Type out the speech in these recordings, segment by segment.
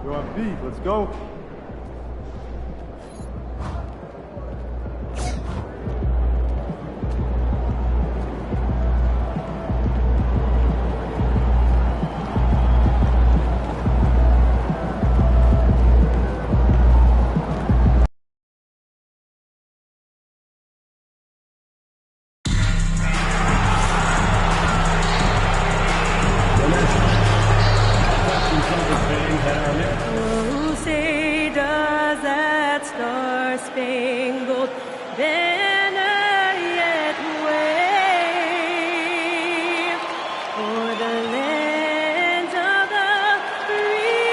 You're on beat. Let's go. Oh, say does that star-spangled banner yet wave o'er the lands of the free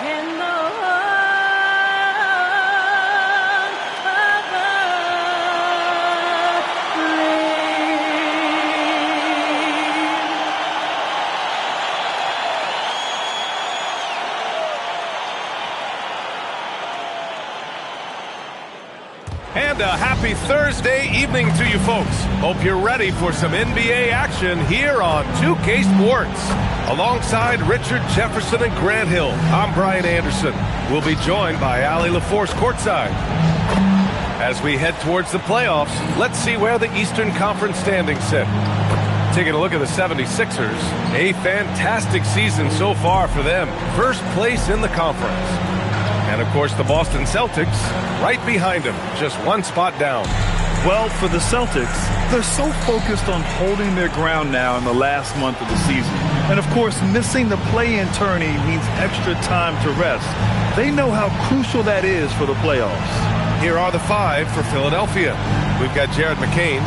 and the home of the And a happy Thursday evening to you folks. Hope you're ready for some NBA action here on 2K Sports. Alongside Richard Jefferson and Grant Hill, I'm Brian Anderson. We'll be joined by Allie LaForce courtside. As we head towards the playoffs, let's see where the Eastern Conference standings sit. Taking a look at the 76ers, a fantastic season so far for them. First place in the conference. And, of course, the Boston Celtics right behind them, just one spot down. Well, for the Celtics, they're so focused on holding their ground now in the last month of the season. And, of course, missing the play-in tourney means extra time to rest. They know how crucial that is for the playoffs. Here are the five for Philadelphia. We've got Jared McCain,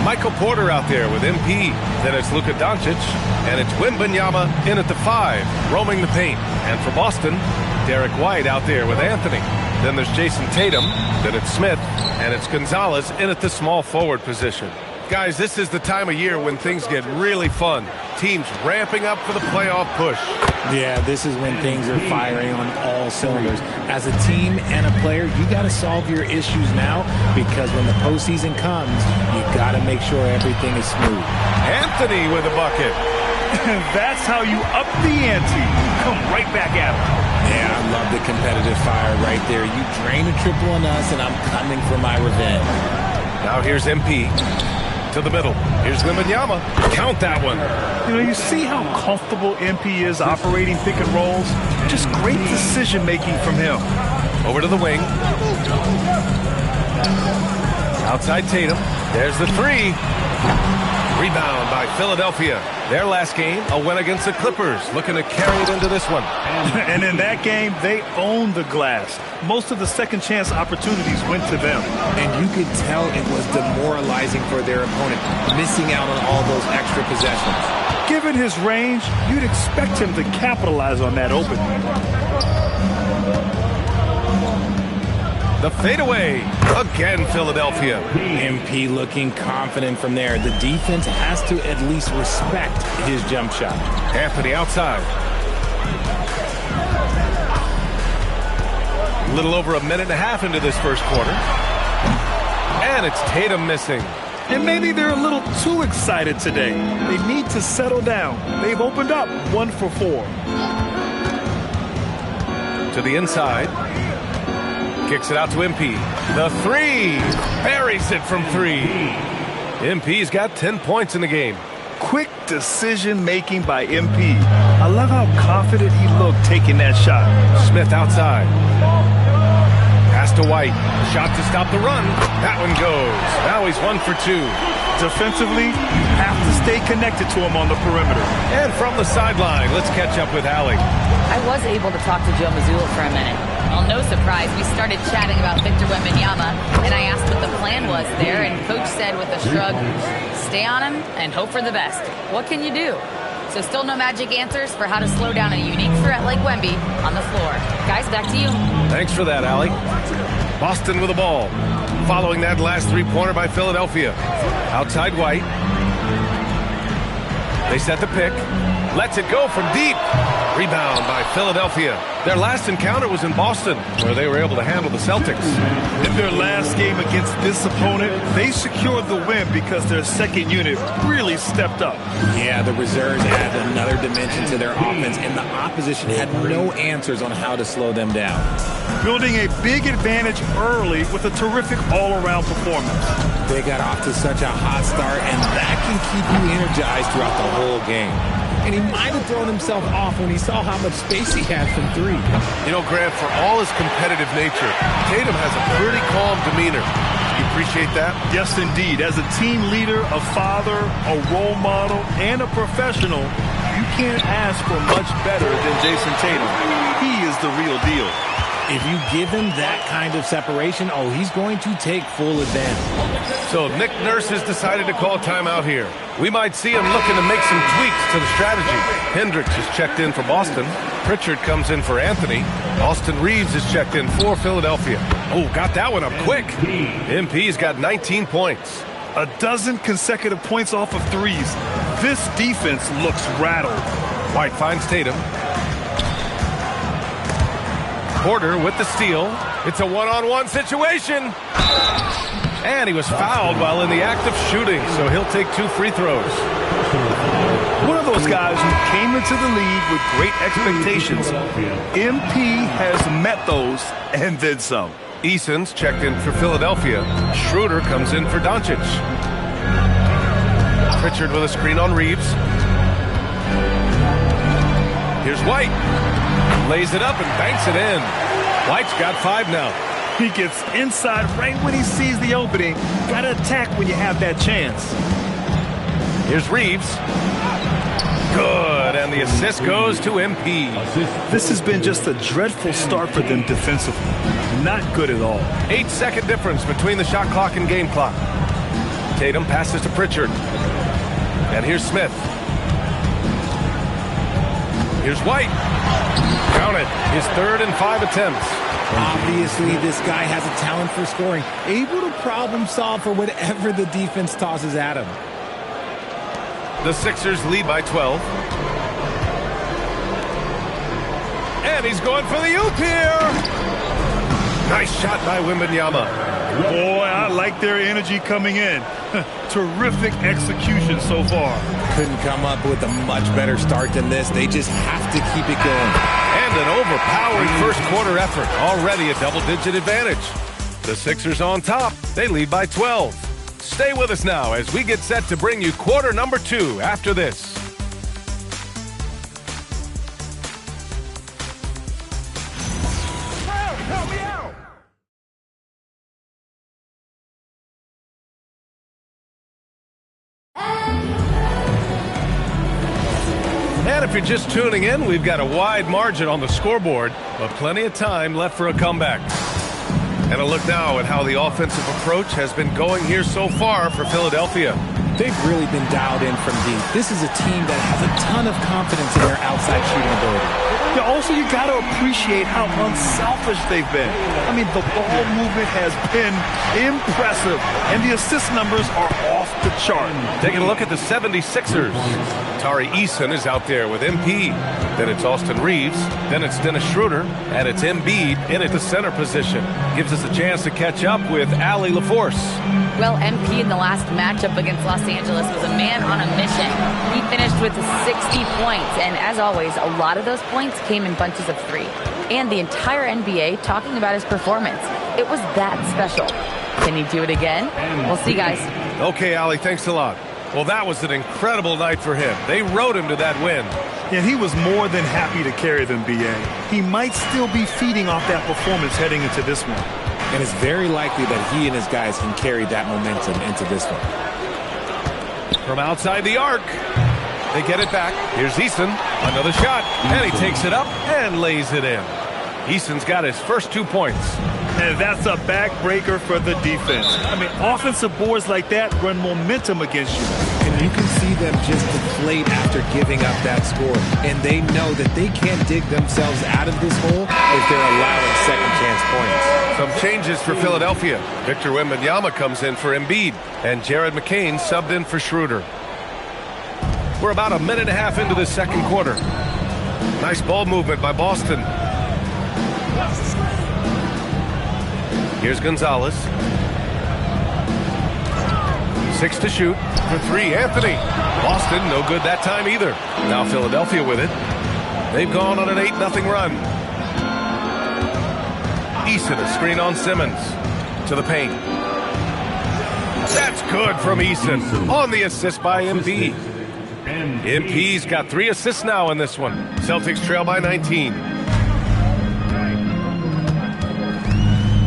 Michael Porter out there with MP. Then it's Luka Doncic, and it's Wembanyama in at the 5, roaming the paint. And for Boston, Derek White out there with Anthony. Then there's Jason Tatum. Then it's Smith. And it's Gonzalez in at the small forward position. Guys, this is the time of year when things get really fun. Teams ramping up for the playoff push. Yeah, this is when things are firing on all cylinders. As a team and a player, you got to solve your issues now, because when the postseason comes, you got to make sure everything is smooth. Anthony with a bucket. That's how you up the ante. Come right back at him. Yeah, I love the competitive fire right there. You drain a triple on us, and I'm coming for my revenge. Now here's MP. To the middle. Here's Wembanyama. Count that one. You know, you see how comfortable MP is operating pick and rolls? Just great decision-making from him. Over to the wing. Outside Tatum. There's the 3. Rebound by Philadelphia. Their last game, a win against the Clippers. Looking to carry it into this one. And in that game, they owned the glass. Most of the second-chance opportunities went to them. And you could tell it was demoralizing for their opponent, missing out on all those extra possessions. Given his range, you'd expect him to capitalize on that opening. The fadeaway. Again, Philadelphia. MP looking confident from there. The defense has to at least respect his jump shot. Anthony outside. A little over a minute and a half into this first quarter. And it's Tatum missing. And maybe they're a little too excited today. They need to settle down. They've opened up 1 for 4. To the inside. Kicks it out to MP. The 3. Buries it from 3. MP's got 10 points in the game. Quick decision-making by MP. I love how confident he looked taking that shot. Smith outside. Pass to White. Shot to stop the run. That one goes. Now he's 1 for 2. Defensively, you have to stay connected to him on the perimeter. And from the sideline, let's catch up with Allie. I was able to talk to Joe Mazzulla for a minute. Well, no surprise, we started chatting about Victor Wembanyama, and I asked what the plan was there, and Coach said with a shrug, stay on him and hope for the best. What can you do? So still no magic answers for how to slow down a unique threat like Wemby on the floor. Guys, back to you. Thanks for that, Allie. Boston with the ball. Following that last three-pointer by Philadelphia. Outside White. They set the pick. Lets it go from deep. Rebound by Philadelphia. Their last encounter was in Boston, where they were able to handle the Celtics. In their last game against this opponent, they secured the win because their second unit really stepped up. Yeah, the reserves add another dimension to their offense, and the opposition had no answers on how to slow them down. Building a big advantage early with a terrific all-around performance. They got off to such a hot start, and that can keep you energized throughout the whole game. And he might have thrown himself off when he saw how much space he had from three. You know, Grant, for all his competitive nature, Tatum has a pretty calm demeanor. You appreciate that? Yes, indeed. As a team leader, a father, a role model, and a professional, you can't ask for much better than Jason Tatum. He is the real deal. If you give him that kind of separation, oh, he's going to take full advantage. So Nick Nurse has decided to call timeout here. We might see him looking to make some tweaks to the strategy. Hendricks is checked in for Boston. Pritchard comes in for Anthony. Austin Reeves is checked in for Philadelphia. Oh, got that one up quick. MP's got 19 points. A dozen consecutive points off of threes. This defense looks rattled. White finds Tatum. Porter with the steal. It's a one-on-one situation. And he was fouled while in the act of shooting, so he'll take 2 free throws. One of those guys who came into the league with great expectations. MP has met those and then some. Eason's checked in for Philadelphia. Schroeder comes in for Doncic. Pritchard with a screen on Reeves. Here's White. Lays it up and banks it in. White's got 5 now. He gets inside right when he sees the opening. Gotta attack when you have that chance. Here's Reeves. Good, and the assist goes to MP. This has been just a dreadful start for them defensively. Not good at all. 8-second difference between the shot clock and game clock. Tatum passes to Pritchard. And here's Smith. Here's White. Count it. His 3rd and 5 attempts. Obviously, this guy has a talent for scoring, able to problem solve for whatever the defense tosses at him. The Sixers lead by 12. And he's going for the oop here. Nice shot by Wembanyama. Boy, I like their energy coming in. Terrific execution so far. Couldn't come up with a much better start than this. They just have to keep it going. And an overpowering first quarter effort. Already a double-digit advantage. The Sixers on top. They lead by 12. Stay with us now as we get set to bring you quarter number 2 after this. Help me out! And if you're just tuning in, we've got a wide margin on the scoreboard, but plenty of time left for a comeback. And a look now at how the offensive approach has been going here so far for Philadelphia. They've really been dialed in from deep. This is a team that has a ton of confidence in their outside shooting ability. Yeah, also, you got to appreciate how unselfish they've been. I mean, the ball movement has been impressive, and the assist numbers are off the chart. Taking a look at the 76ers. Tari Eason is out there with MP. Then it's Austin Reeves. Then it's Dennis Schroeder. And it's Embiid in at the center position. Gives us a chance to catch up with Allie LaForce. Well, MP in the last matchup against Los Angeles was a man on a mission. He finished with 60 points, and as always, a lot of those points came in bunches of 3. And the entire NBA talking about his performance. It was that special. Can he do it again? We'll see, guys. Okay, Allie, thanks a lot. Well, that was an incredible night for him. They rode him to that win. And he was more than happy to carry them, B.A. He might still be feeding off that performance heading into this one. And it's very likely that he and his guys can carry that momentum into this one. From outside the arc, they get it back. Here's Eason, another shot, and he takes it up and lays it in. Eason's got his first 2 points. And that's a backbreaker for the defense. I mean, offensive boards like that run momentum against you. And you can see them just deflate after giving up that score. And they know that they can't dig themselves out of this hole if they're allowing second chance points. Some changes for Philadelphia. Victor Wembanyama comes in for Embiid, and Jared McCain subbed in for Schroeder. We're about a minute and a half into this second quarter. Nice ball movement by Boston. Here's Gonzalez. 6 to shoot for 3. Anthony. Boston, no good that time either. Now Philadelphia with it. They've gone on an 8-0 run. Eason, a screen on Simmons. To the paint. That's good from Eason. On the assist by MP. MP's got 3 assists now in this one. Celtics trail by 19.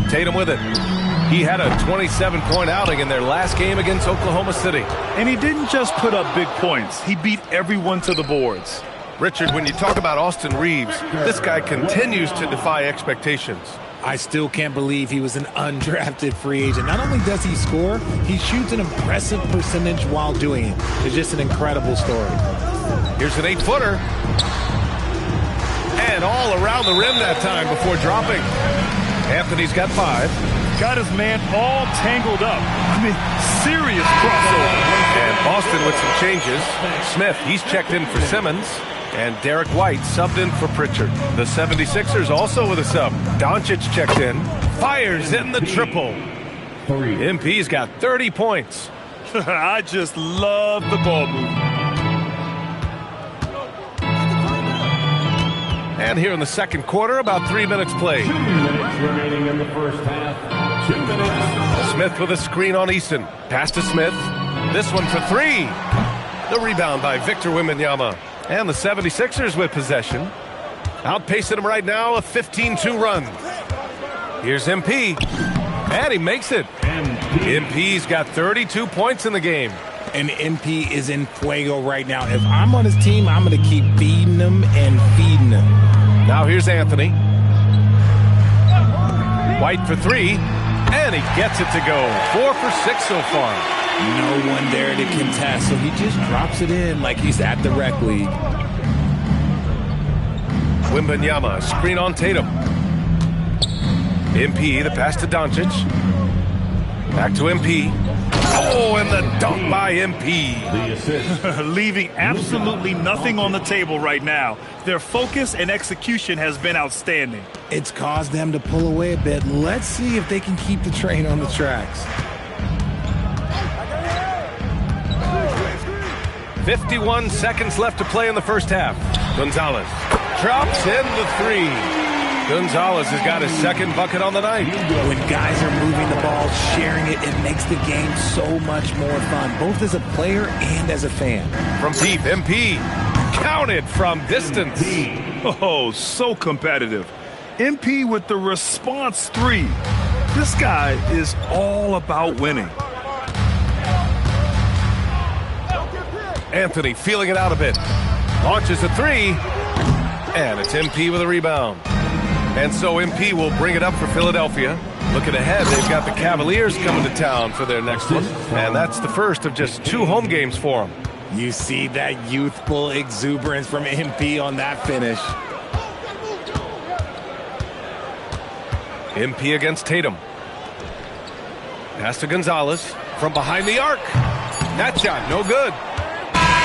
Tatum with it. He had a 27-point outing in their last game against Oklahoma City. And he didn't just put up big points. He beat everyone to the boards. Richard, when you talk about Austin Reeves, this guy continues to defy expectations. I still can't believe he was an undrafted free agent. Not only does he score, he shoots an impressive percentage while doing it. It's just an incredible story. Here's an 8-footer. And all around the rim that time before dropping. Anthony's got 5. Got his man all tangled up. I mean, serious crossover. And Boston with some changes. Smith, he's checked in for Simmons. And Derek White subbed in for Pritchard. The 76ers also with a sub. Doncic checked in. Fires in the triple. MP's got 30 points. I just love the ball movement. And here in the second quarter, about 3 minutes played. 2 minutes remaining in the first half. 2 minutes. Smith with a screen on Eason. Pass to Smith. This one for 3. The rebound by Victor Wembanyama. And the 76ers with possession. Outpacing them right now, a 15-2 run. Here's MP. And he makes it. MP's got 32 points in the game. And MP is in fuego right now. If I'm on his team, I'm going to keep feeding him and feeding him. Now here's Anthony. White for 3. And he gets it to go. 4 for 6 so far. No one there to contest, so he just drops it in like he's at the rec league. Wembanyama, screen on Tatum. MP, the pass to Doncic. Back to MP. Oh, and the dunk by MP. The assist. Leaving absolutely nothing on the table right now. Their focus and execution has been outstanding. It's caused them to pull away a bit. Let's see if they can keep the train on the tracks. 51 seconds left to play in the first half. Gonzalez drops in the 3. Gonzalez has got his second bucket on the night. When guys are moving the ball, sharing it, it makes the game so much more fun, both as a player and as a fan. From deep, MP counted from distance. Oh, so competitive. MP with the response 3. This guy is all about winning. Anthony feeling it out a bit. Launches a 3. And it's MP with a rebound. And so MP will bring it up for Philadelphia. Looking ahead, they've got the Cavaliers coming to town for their next one. And that's the first of just 2 home games for them. You see that youthful exuberance from MP on that finish. MP against Tatum. Pass to Gonzalez from behind the arc. That shot, no good.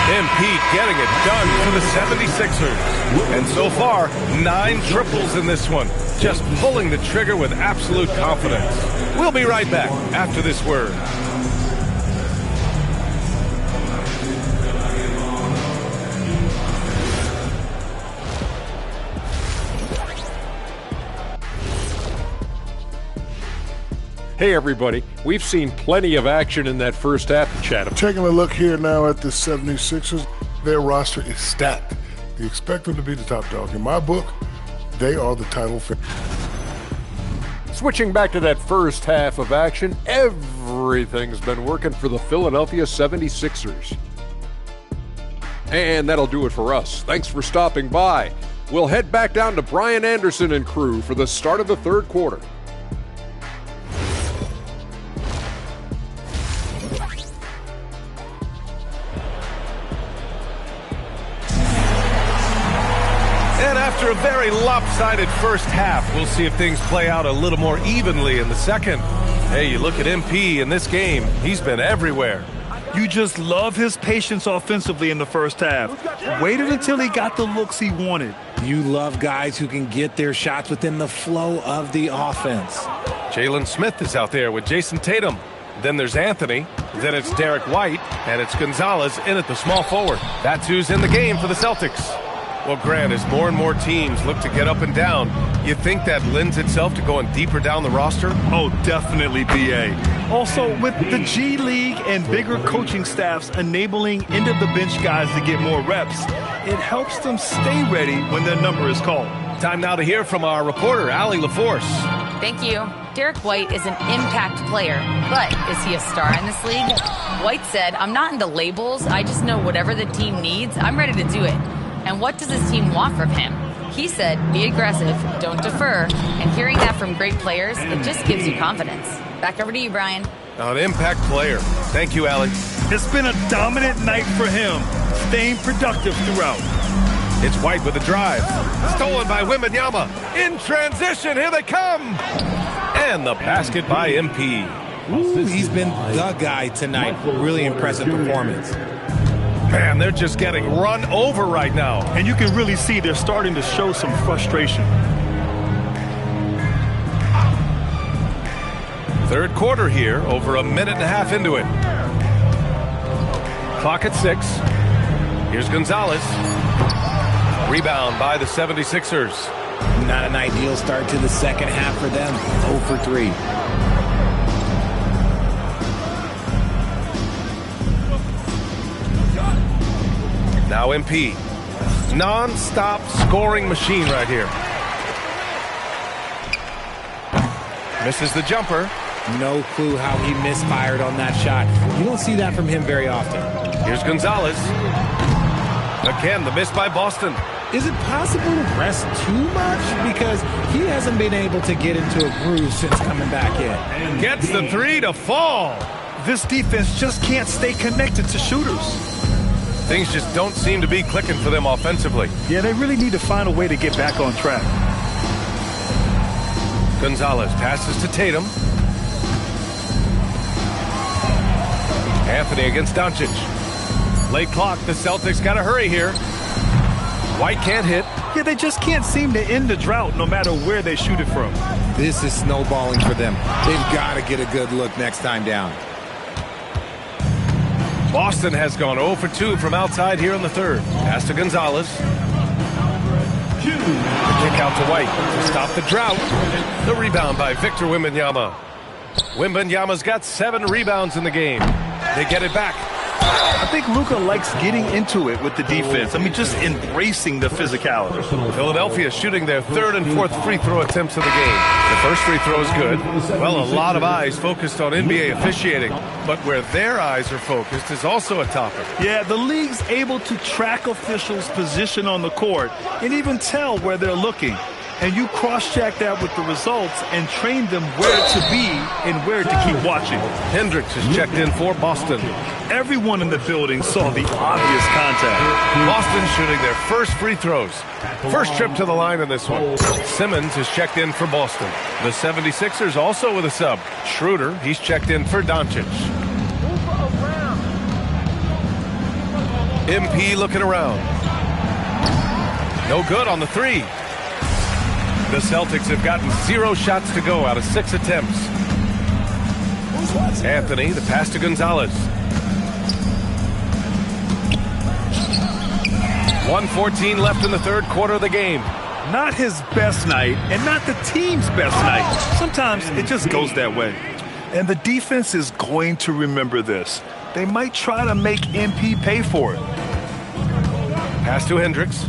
MP getting it done for the 76ers. And so far, 9 triples in this one. Just pulling the trigger with absolute confidence. We'll be right back after this word. Hey everybody, we've seen plenty of action in that first half of Chatham. Taking a look here now at the 76ers, their roster is stacked. You expect them to be the top dog. In my book, they are the title favorite. Switching back to that first half of action, everything's been working for the Philadelphia 76ers. And that'll do it for us. Thanks for stopping by. We'll head back down to Brian Anderson and crew for the start of the third quarter. And after a very lopsided first half, we'll see if things play out a little more evenly in the second. Hey, you look at MP in this game, he's been everywhere. You just love his patience offensively in the first half. Waited until he got the looks he wanted. You love guys who can get their shots within the flow of the offense. Jalen Smith is out there with Jason Tatum. Then there's Anthony. Then it's Derek White. And it's Gonzalez in at the small forward. That's who's in the game for the Celtics. Well, Grant, as more and more teams look to get up and down, you think that lends itself to going deeper down the roster? Oh, definitely, B.A. Also, with the G League and bigger coaching staffs enabling end-of-the-bench guys to get more reps, it helps them stay ready when their number is called. Time now to hear from our reporter, Allie LaForce. Thank you. Derek White is an impact player, but is he a star in this league? White said, "I'm not into labels. I just know whatever the team needs, I'm ready to do it. And what does his team want from him?" He said, "Be aggressive, don't defer." And hearing that from great players, it just gives you confidence. Back over to you, Brian. An impact player. Thank you, Allie. It's been a dominant night for him, staying productive throughout. It's White with a drive. Stolen by Wembanyama. In transition, here they come. And the basket by MP. Ooh, he's been the guy tonight. Really impressive performance. Man, they're just getting run over right now. And you can really see they're starting to show some frustration. Third quarter here, over a minute and a half into it. Clock at 6. Here's Gonzalez. Rebound by the 76ers. Not an ideal start to the second half for them. 0 for 3. Now MP. Non-stop scoring machine right here. Misses the jumper. No clue how he misfired on that shot. You don't see that from him very often. Here's Gonzalez. Again, the miss by Boston. Is it possible to rest too much? Because he hasn't been able to get into a groove since coming back in. Gets the three to fall. This defense just can't stay connected to shooters. Things just don't seem to be clicking for them offensively. Yeah, they really need to find a way to get back on track. Gonzalez passes to Tatum. Anthony against Doncic. Late clock, the Celtics got to hurry here. White can't hit. Yeah, they just can't seem to end the drought no matter where they shoot it from. This is snowballing for them. They've got to get a good look next time down. Boston has gone 0 for 2 from outside here in the third. Pass to Gonzalez. The kick out to White to stop the drought. The rebound by Victor Wembanyama. Wembanyama's got 7 rebounds in the game. They get it back. I think Luka likes getting into it with the defense. I mean, just embracing the physicality. Philadelphia shooting their third and fourth free throw attempts of the game. The first free throw is good. Well, a lot of eyes focused on NBA officiating, but where their eyes are focused is also a topic. Yeah, the league's able to track officials' position on the court and even tell where they're looking. And you cross-check that with the results and train them where to be and where to keep watching. Hendricks is checked in for Boston. Everyone in the building saw the obvious contact. Boston shooting their first free throws. First trip to the line in this one. Simmons is checked in for Boston. The 76ers also with a sub. Schroeder, he's checked in for Doncic. MP looking around. No good on the three. The Celtics have gotten 0 shots to go out of 6 attempts. Anthony, the pass to Gonzalez. 1:14 left in the third quarter of the game. Not his best night and not the team's best night. Sometimes it just goes that way. And the defense is going to remember this. They might try to make MP pay for it. Pass to Hendricks.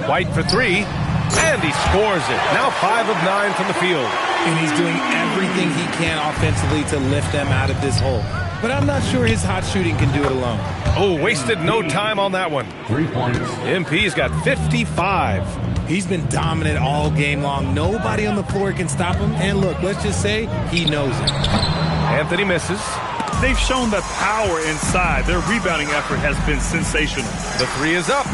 White for 3. And he scores it. Now 5 of 9 from the field. And he's doing everything he can offensively to lift them out of this hole. But I'm not sure his hot shooting can do it alone. Oh, wasted no time on that one. 3 points. MP's got 55. He's been dominant all game long. Nobody on the floor can stop him. And look, let's just say he knows it. Anthony misses. They've shown the power inside. Their rebounding effort has been sensational. The 3 is up.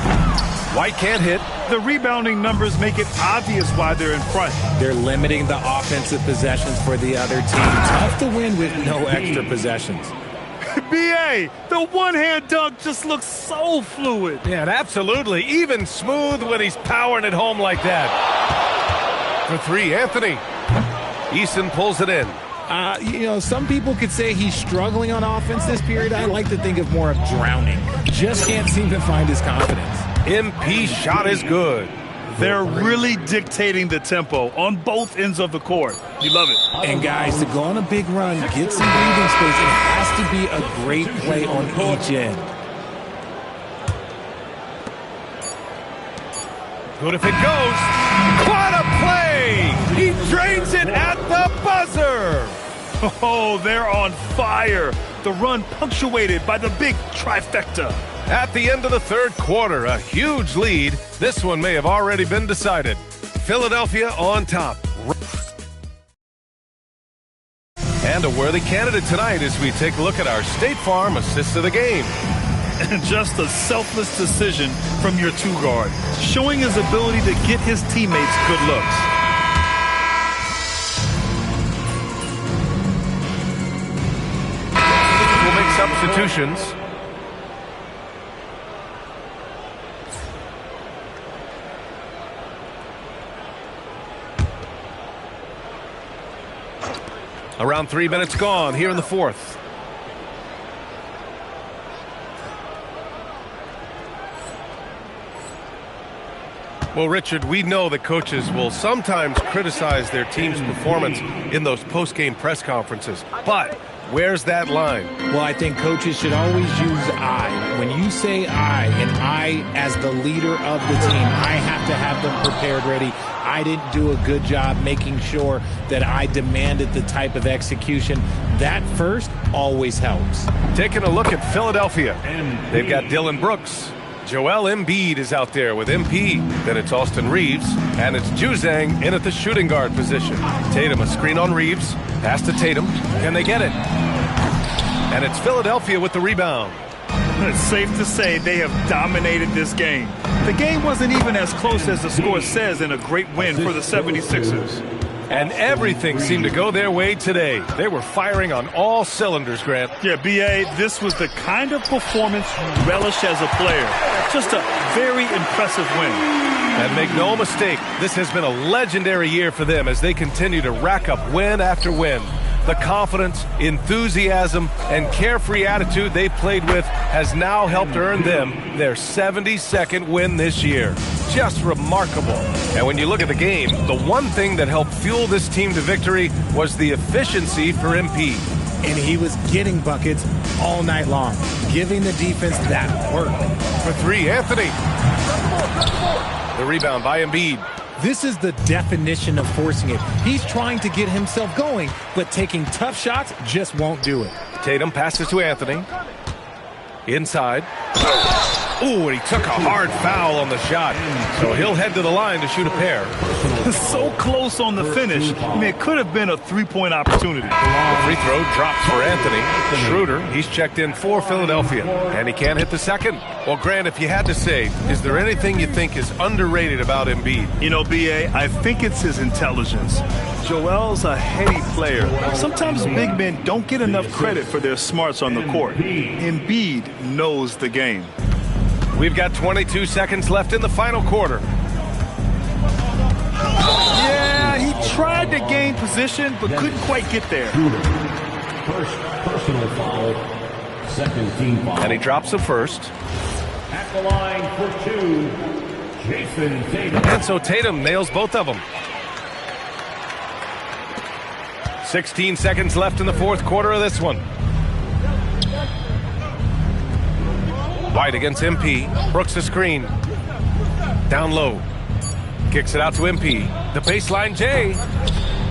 White can't hit. The rebounding numbers make it obvious why they're in front. They're limiting the offensive possessions for the other team. Tough to win with no extra possessions. And BA, the one-hand dunk just looks so fluid. Yeah, and absolutely. Even smooth when he's powering it home like that. For three, Anthony. Eason pulls it in. Some people could say he's struggling on offense this period. I like to think of more of drowning. Just can't seem to find his confidence. MP shot is good. They're really dictating the tempo on both ends of the court. You love it. And guys, to go on a big run, get some breathing space, it has to be a great play on each end. Good if it goes. What a play! He drains it at the buzzer. Oh, they're on fire. The run punctuated by the big trifecta. At the end of the third quarter, a huge lead. This one may have already been decided. Philadelphia on top. And a worthy candidate tonight as we take a look at our State Farm assist of the game. And just a selfless decision from your two-guard, showing his ability to get his teammates good looks. We'll make substitutions. Around 3 minutes gone here in the fourth. Well, Richard, we know that coaches will sometimes criticize their team's performance in those post-game press conferences. But where's that line? Well, I think coaches should always use I. When you say I, and I as the leader of the team, I have to have them prepared ready. I didn't do a good job making sure that I demanded the type of execution. That first always helps. Taking a look at Philadelphia. They've got Dylan Brooks. Joel Embiid is out there with MP. Then it's Austin Reeves. And it's Juzang in at the shooting guard position. Tatum, a screen on Reeves. Pass to Tatum. Can they get it? And it's Philadelphia with the rebound. It's safe to say they have dominated this game. The game wasn't even as close as the score says in a great win for the 76ers. And everything seemed to go their way today. They were firing on all cylinders, Grant. Yeah, B.A., this was the kind of performance you relish as a player. Just a very impressive win. And make no mistake, this has been a legendary year for them as they continue to rack up win after win. The confidence, enthusiasm, and carefree attitude they played with has now helped earn them their 72nd win this year. Just remarkable. And when you look at the game, the one thing that helped fuel this team to victory was the efficiency for MP. And he was getting buckets all night long, giving the defense that work. For three, Anthony. The rebound by Embiid. This is the definition of forcing it. He's trying to get himself going, but taking tough shots just won't do it. Tatum passes to Anthony. Inside. Ooh, and he took a hard foul on the shot. So he'll head to the line to shoot a pair. So close on the finish. I mean, it could have been a three-point opportunity. The free throw drops for Anthony. Schroeder, he's checked in for Philadelphia. And he can't hit the second. Well, Grant, if you had to say, is there anything you think is underrated about Embiid? You know, B.A., I think it's his intelligence. Joel's a heady player. Sometimes big men don't get enough credit for their smarts on the court. Embiid knows the game. We've got 22 seconds left in the final quarter. Yeah, he tried to gain position, but couldn't quite get there. First personal foul, second team foul. And he drops the first. At the line for two, Jason Tatum. And so Tatum nails both of them. 16 seconds left in the fourth quarter of this one. White against MP. Brooks the screen. Down low. Kicks it out to MP. The baseline J.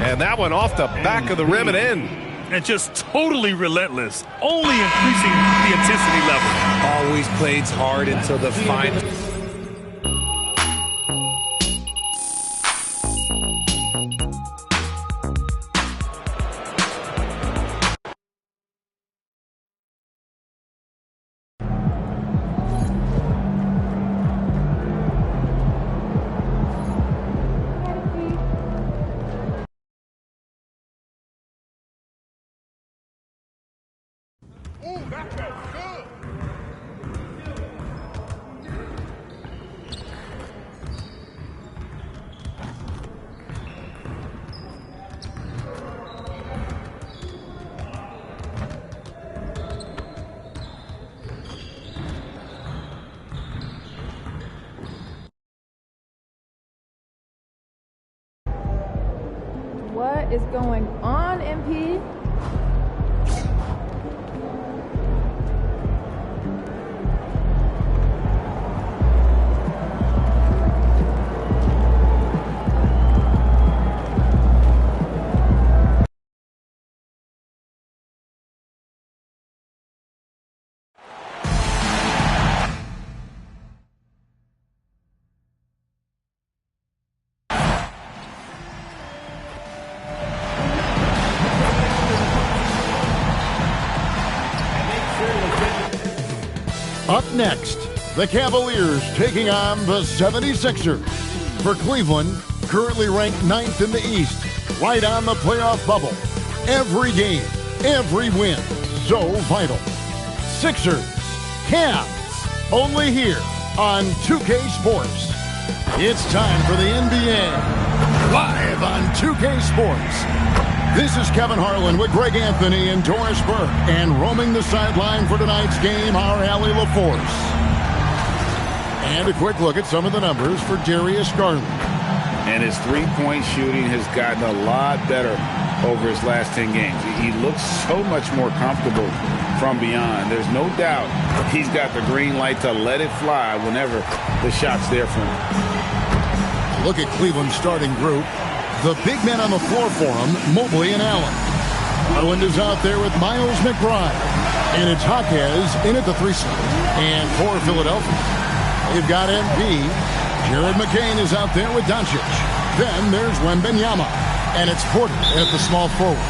And that one off the back of the rim and in. And just totally relentless. Only increasing the intensity level. Always plays hard until the final. What is going on, MP? Up next, the Cavaliers taking on the 76ers. For Cleveland, currently ranked 9th in the East, right on the playoff bubble. Every game, every win, so vital. Sixers, Cavs, only here on 2K Sports. It's time for the NBA, live on 2K Sports. This is Kevin Harlan with Greg Anthony and Doris Burke. And roaming the sideline for tonight's game, our Allie LaForce. And a quick look at some of the numbers for Darius Garland. And his three-point shooting has gotten a lot better over his last 10 games. He looks so much more comfortable from beyond. There's no doubt he's got the green light to let it fly whenever the shot's there for him. Look at Cleveland's starting group. The big men on the floor for him, Mobley and Allen. Garland is out there with Miles McBride. And it's Jaquez in at the 3 slot. And for Philadelphia, they've got MP. Jared McCain is out there with Doncic. Then there's Wembanyama. And it's Porter at the small forward.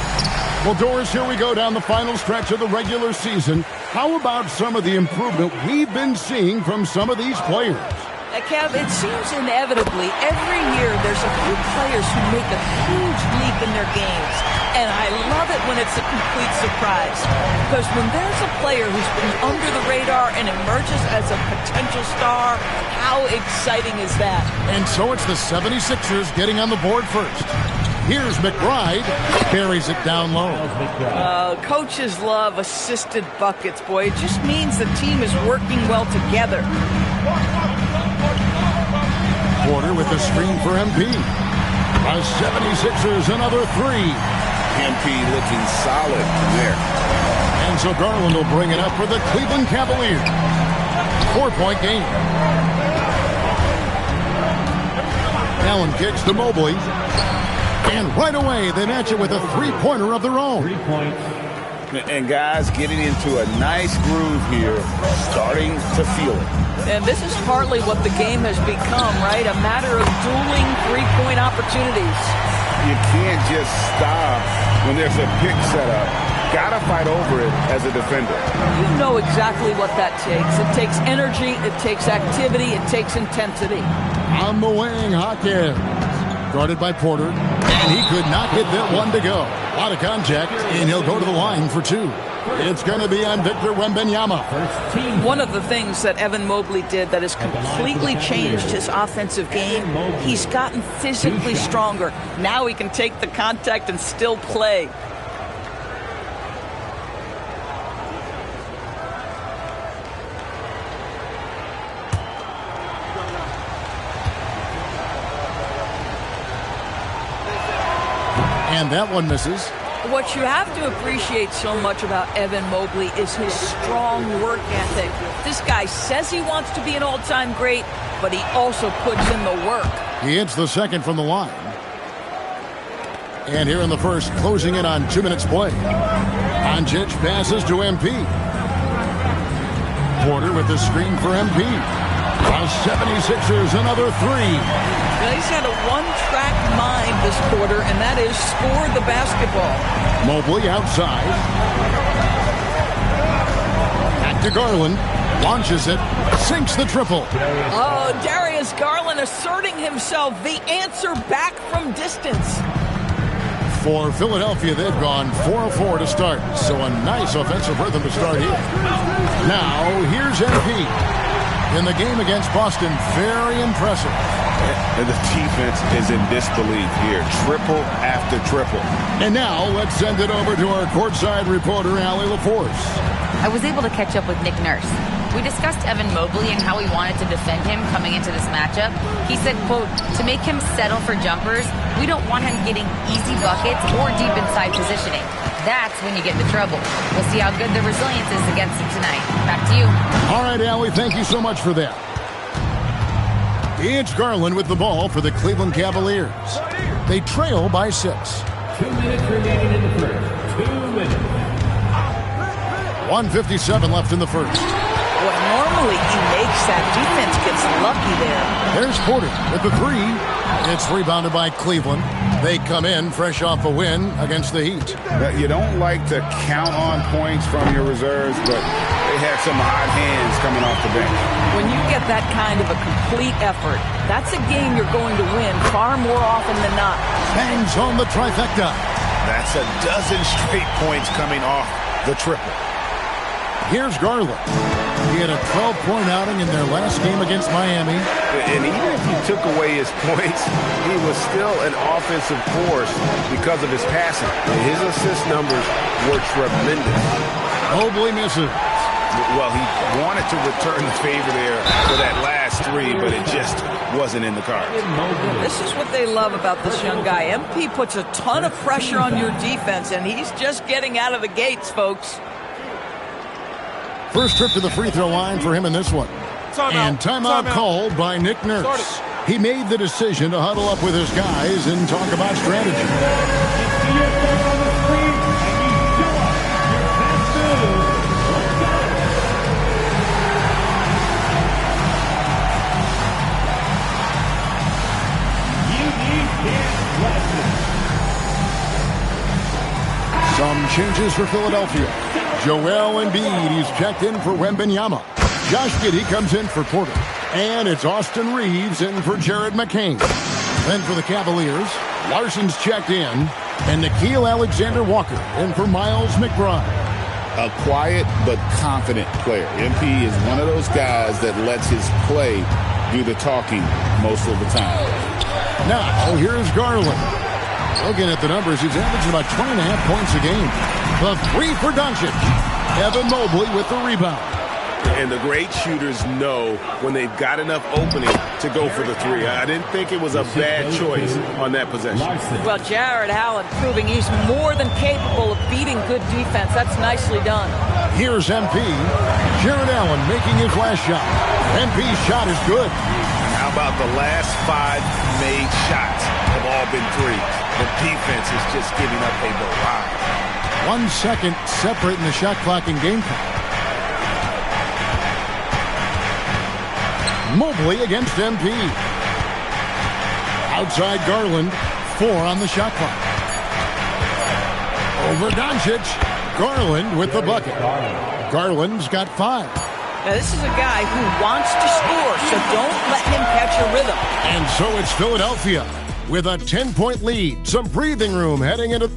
Well, Doris, here we go down the final stretch of the regular season. How about some of the improvement we've been seeing from some of these players? Kev, it seems inevitably every year there's a few players who make a huge leap in their games. And I love it when it's a complete surprise. Because when there's a player who's been under the radar and emerges as a potential star, how exciting is that? And so it's the 76ers getting on the board first. Here's McBride. Carries it down low. Coaches love assisted buckets, boy. It just means the team is working well together. Porter with the screen for MP. The 76ers another 3. MP looking solid there. And so Garland will bring it up for the Cleveland Cavaliers. 4-point game. Allen kicks to Mobley. And right away, they match it with a three-pointer of their own. 3 points. And guys getting into a nice groove here, starting to feel it. And this is partly what the game has become, right? A matter of dueling three-point opportunities. You can't just stop when there's a pick set up. Gotta fight over it as a defender. You know exactly what that takes. It takes energy, it takes activity, it takes intensity. On the wing, Jaquez. Guarded by Porter, and he could not get that one to go. A lot of contact, and he'll go to the line for 2. It's going to be on Victor Wembanyama. One of the things that Evan Mobley did that has completely changed his offensive game, he's gotten physically stronger. Now he can take the contact and still play. And that one misses. What you have to appreciate so much about Evan Mobley is his strong work ethic. This guy says he wants to be an all-time great, but he also puts in the work. He hits the second from the line. And here in the first, closing in on 2 minutes play. Doncic passes to MP. Porter with the screen for MP. The 76ers another 3. He's had a one-track mind this quarter, and that is score the basketball. Mobley outside. Back to Garland. Launches it. Sinks the triple. Oh, Darius Garland asserting himself. The answer back from distance. For Philadelphia, they've gone 4 of 4 to start. So a nice offensive rhythm to start here. Now, here's MP. In the game against Boston, very impressive. And the defense is in disbelief here. Triple after triple. And now, let's send it over to our courtside reporter, Allie LaForce. I was able to catch up with Nick Nurse. We discussed Evan Mobley and how we wanted to defend him coming into this matchup. He said, quote, to make him settle for jumpers, we don't want him getting easy buckets or deep inside positioning. That's when you get into trouble. We'll see how good the resilience is against him tonight. Back to you. All right, Allie, thank you so much for that. It's Garland with the ball for the Cleveland Cavaliers. They trail by 6. 2 minutes remaining in the first. 2 minutes. 1:57 left in the first. Boy, normally he makes that. Defense gets lucky there. There's Porter with the 3. It's rebounded by Cleveland. They come in fresh off a win against the Heat. You don't like to count on points from your reserves, but they have some hot hands coming off the bench. When you get that kind of a complete effort, that's a game you're going to win far more often than not. Bangs on the trifecta. That's a dozen straight points coming off the triple. Here's Garland. He had a 12-point outing in their last game against Miami. And even if you took away his points, he was still an offensive force because of his passing. His assist numbers were tremendous. Mobley misses. Well, he wanted to return the favor there for that last 3, but it just wasn't in the cards. This is what they love about this young guy. MP puts a ton of pressure on your defense, and he's just getting out of the gates, folks. First trip to the free throw line for him in this one. And timeout called by Nick Nurse. He made the decision to huddle up with his guys and talk about strategy. Some changes for Philadelphia. Joel Embiid, he's checked in for Wembanyama. Josh Giddey comes in for Porter. And it's Austin Reeves in for Jared McCain. Then for the Cavaliers, Larson's checked in. And Nickeil Alexander-Walker in for Miles McBride. A quiet but confident player. MP is one of those guys that lets his play do the talking most of the time. Now, here's Garland. Looking at the numbers, he's averaging about 20.5 points a game. The 3 for Doncic. Evan Mobley with the rebound. And the great shooters know when they've got enough opening to go for the 3. I didn't think it was a bad choice on that possession. Well, Jared Allen proving he's more than capable of beating good defense. That's nicely done. Here's MP. Jared Allen making his last shot. MP's shot is good. How about the last 5 made shots have all been 3s? The defense is just giving up a barrage. 1 second separating the shot clock and game clock. Mobley against MP. Outside Garland, 4 on the shot clock. Over Doncic. Garland with the bucket. Garland's got 5. Now, this is a guy who wants to score, so don't let him catch a rhythm. And so it's Philadelphia with a 10-point lead. Some breathing room heading into...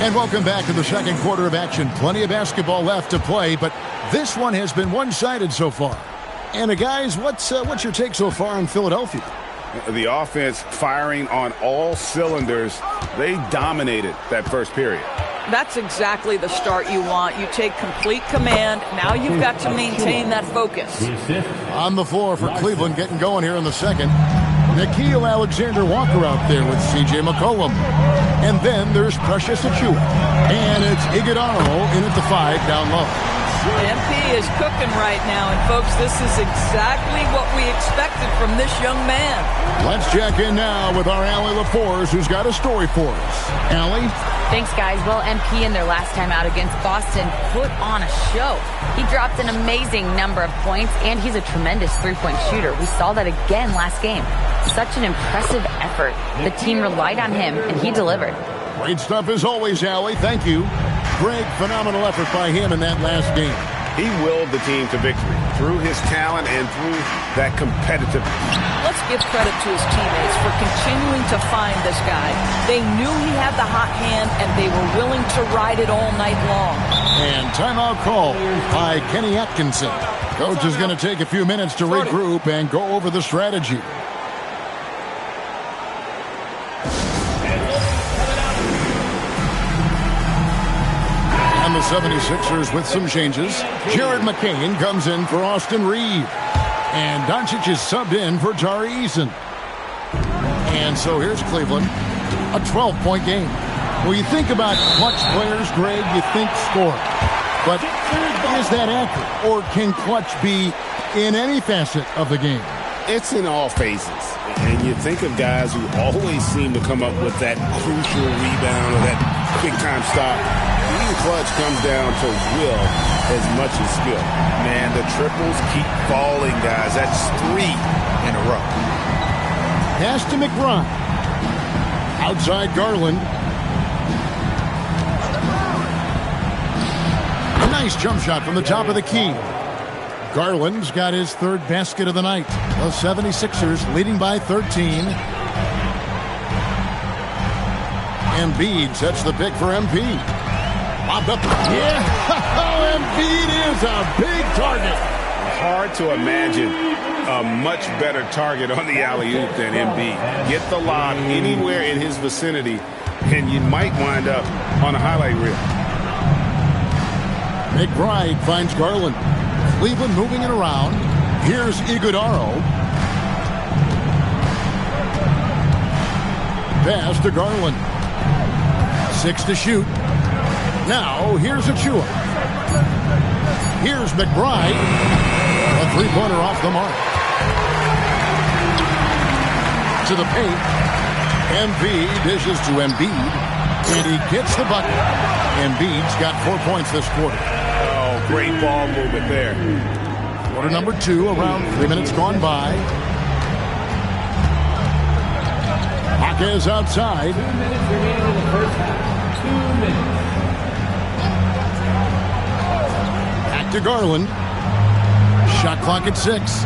And welcome back to the second quarter of action. Plenty of basketball left to play, but this one has been one-sided so far. And guys, what's your take so far on Philadelphia? The offense firing on all cylinders. They dominated that first period. That's exactly the start you want. You take complete command. Now you've got to maintain that focus. On the floor for Cleveland, getting going here in the second. Nickeil Alexander-Walker out there with C.J. McCollum. And then there's Precious Achiuwa. And it's Iguodala in at the 5 down low. MP is cooking right now, and folks, this is exactly what we expected from this young man. Let's check in now with our Allie LaForce, who's got a story for us. Allie? Thanks, guys. Well, MP in their last time out against Boston put on a show. He dropped an amazing number of points, and he's a tremendous three-point shooter. We saw that again last game. Such an impressive effort. The team relied on him, and he delivered. Great stuff as always, Allie. Thank you. Greg, phenomenal effort by him in that last game. He willed the team to victory through his talent and through that competitiveness. Let's give credit to his teammates for continuing to find this guy. They knew he had the hot hand, and they were willing to ride it all night long. And timeout call by Kenny Atkinson. Coach is going to take a few minutes to regroup and go over the strategy. 76ers with some changes. Jared McCain comes in for Austin Reed. And Doncic is subbed in for Tari Eason. And so here's Cleveland, a 12-point game. Well, you think about clutch players, Greg, you think score. But is that accurate? Or can clutch be in any facet of the game? It's in all phases. And you think of guys who always seem to come up with that crucial rebound or that big-time stop. Being clutch comes down to will as much as skill. Man, the triples keep falling, guys. That's 3 in a row. Pass to McBride. Outside Garland. A nice jump shot from the top of the key. Garland's got his third basket of the night. The 76ers leading by 13. Embiid sets the pick for MP. Bobbed up. Yeah, Embiid is a big target. Hard to imagine a much better target on the alley-oop than Embiid. Get the lob anywhere in his vicinity, and you might wind up on a highlight reel. McBride finds Garland. Cleveland moving it around. Here's Iguodaro. Pass to Garland. 6 to shoot. Now, here's Achua. Here's McBride. A three-pointer off the mark. To the paint. MV dishes to Embiid. And he gets the bucket. Embiid's got 4 points this quarter. Oh, great ball movement there. Quarter number 2, around 3 minutes gone by. Jaquez outside. 2 minutes remaining in the first half. 2 minutes. Back to Garland. Shot clock at 6.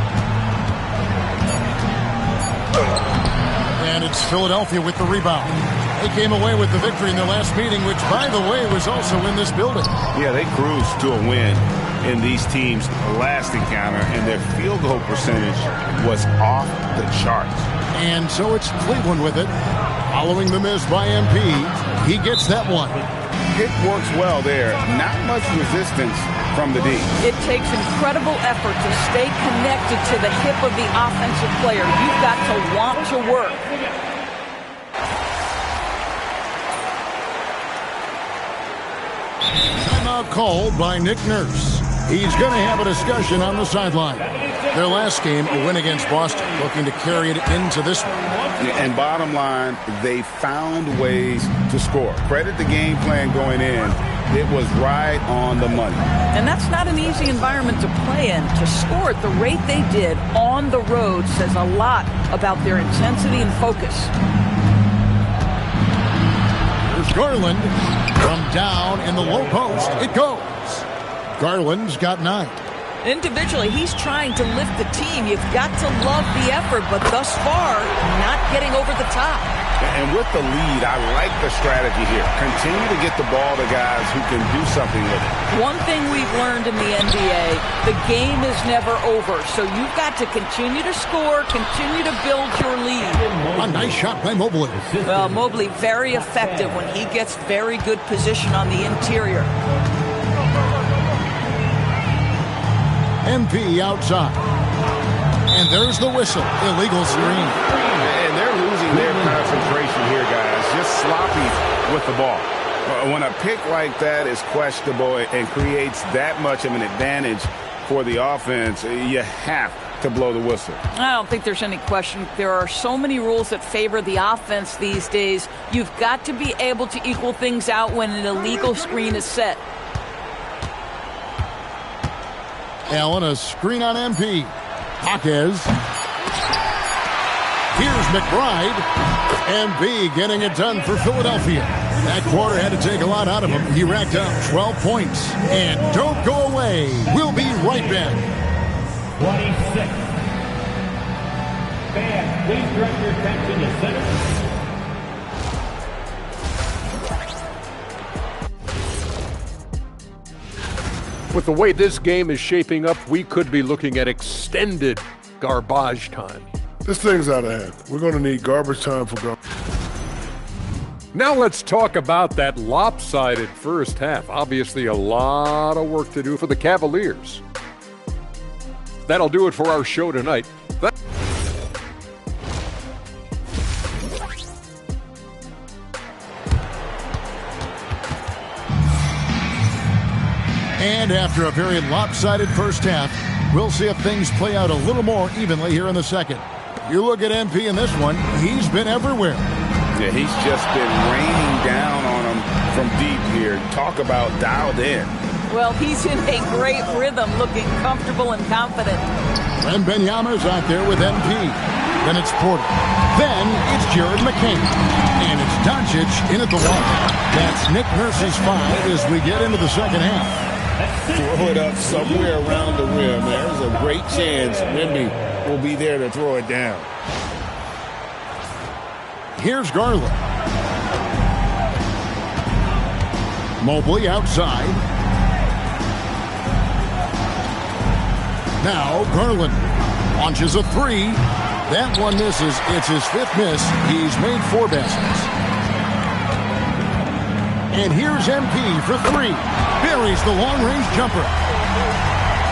And it's Philadelphia with the rebound. They came away with the victory in their last meeting, which, by the way, was also in this building. Yeah, they cruised to a win in these teams' last encounter, and their field goal percentage was off the charts. And so it's Cleveland with it. Following the miss by MP, he gets that one. Pick works well there. Not much resistance from the D. It takes incredible effort to stay connected to the hip of the offensive player. You've got to want to work. Timeout called by Nick Nurse. He's going to have a discussion on the sideline. Their last game, a win against Boston, looking to carry it into this one. And bottom line, they found ways to score. Credit the game plan going in. It was right on the money. And that's not an easy environment to play in. To score at the rate they did on the road says a lot about their intensity and focus. Here's Garland. From down in the low post, it goes. Garland's got 9. Individually, he's trying to lift the team. You've got to love the effort, but thus far, not getting over the top. And with the lead, I like the strategy here. Continue to get the ball to guys who can do something with it. One thing we've learned in the NBA, the game is never over. So you've got to continue to score, continue to build your lead. A nice shot by Mobley. Well, Mobley very effective when he gets very good position on the interior. MP outside. And there's the whistle. Illegal screen. And they're losing their concentration here, guys. Just sloppy with the ball. When a pick like that is questionable and creates that much of an advantage for the offense, you have to blow the whistle. I don't think there's any question. There are so many rules that favor the offense these days. You've got to be able to equal things out when an illegal screen is set. Allen, a screen on MP. Jaquez. Here's McBride. MP getting it done for Philadelphia. That quarter had to take a lot out of him. He racked up 12 points. And don't go away. We'll be right back. 26. Fans, please direct your attention to center. With the way this game is shaping up, we could be looking at extended garbage time. This thing's out of hand. We're going to need garbage time for garbage. Now let's talk about that lopsided first half. Obviously a lot of work to do for the Cavaliers. That'll do it for our show tonight. And after a very lopsided first half, we'll see if things play out a little more evenly here in the second. You look at MP in this one, he's been everywhere. Yeah, he's just been raining down on him from deep here. Talk about dialed in. Well, he's in a great rhythm, looking comfortable and confident. And Benyama's out there with MP. Then it's Porter. Then it's Jared McCain. And it's Doncic in at the wall. That's Nick Nurse's 5 as we get into the second half. Throw it up somewhere around the rim. There's a great chance Wemby will be there to throw it down. Here's Garland. Mobley outside. Now Garland launches a three. That one misses. It's his fifth miss. He's made 4 baskets. And here's MP for 3. Buries the long-range jumper.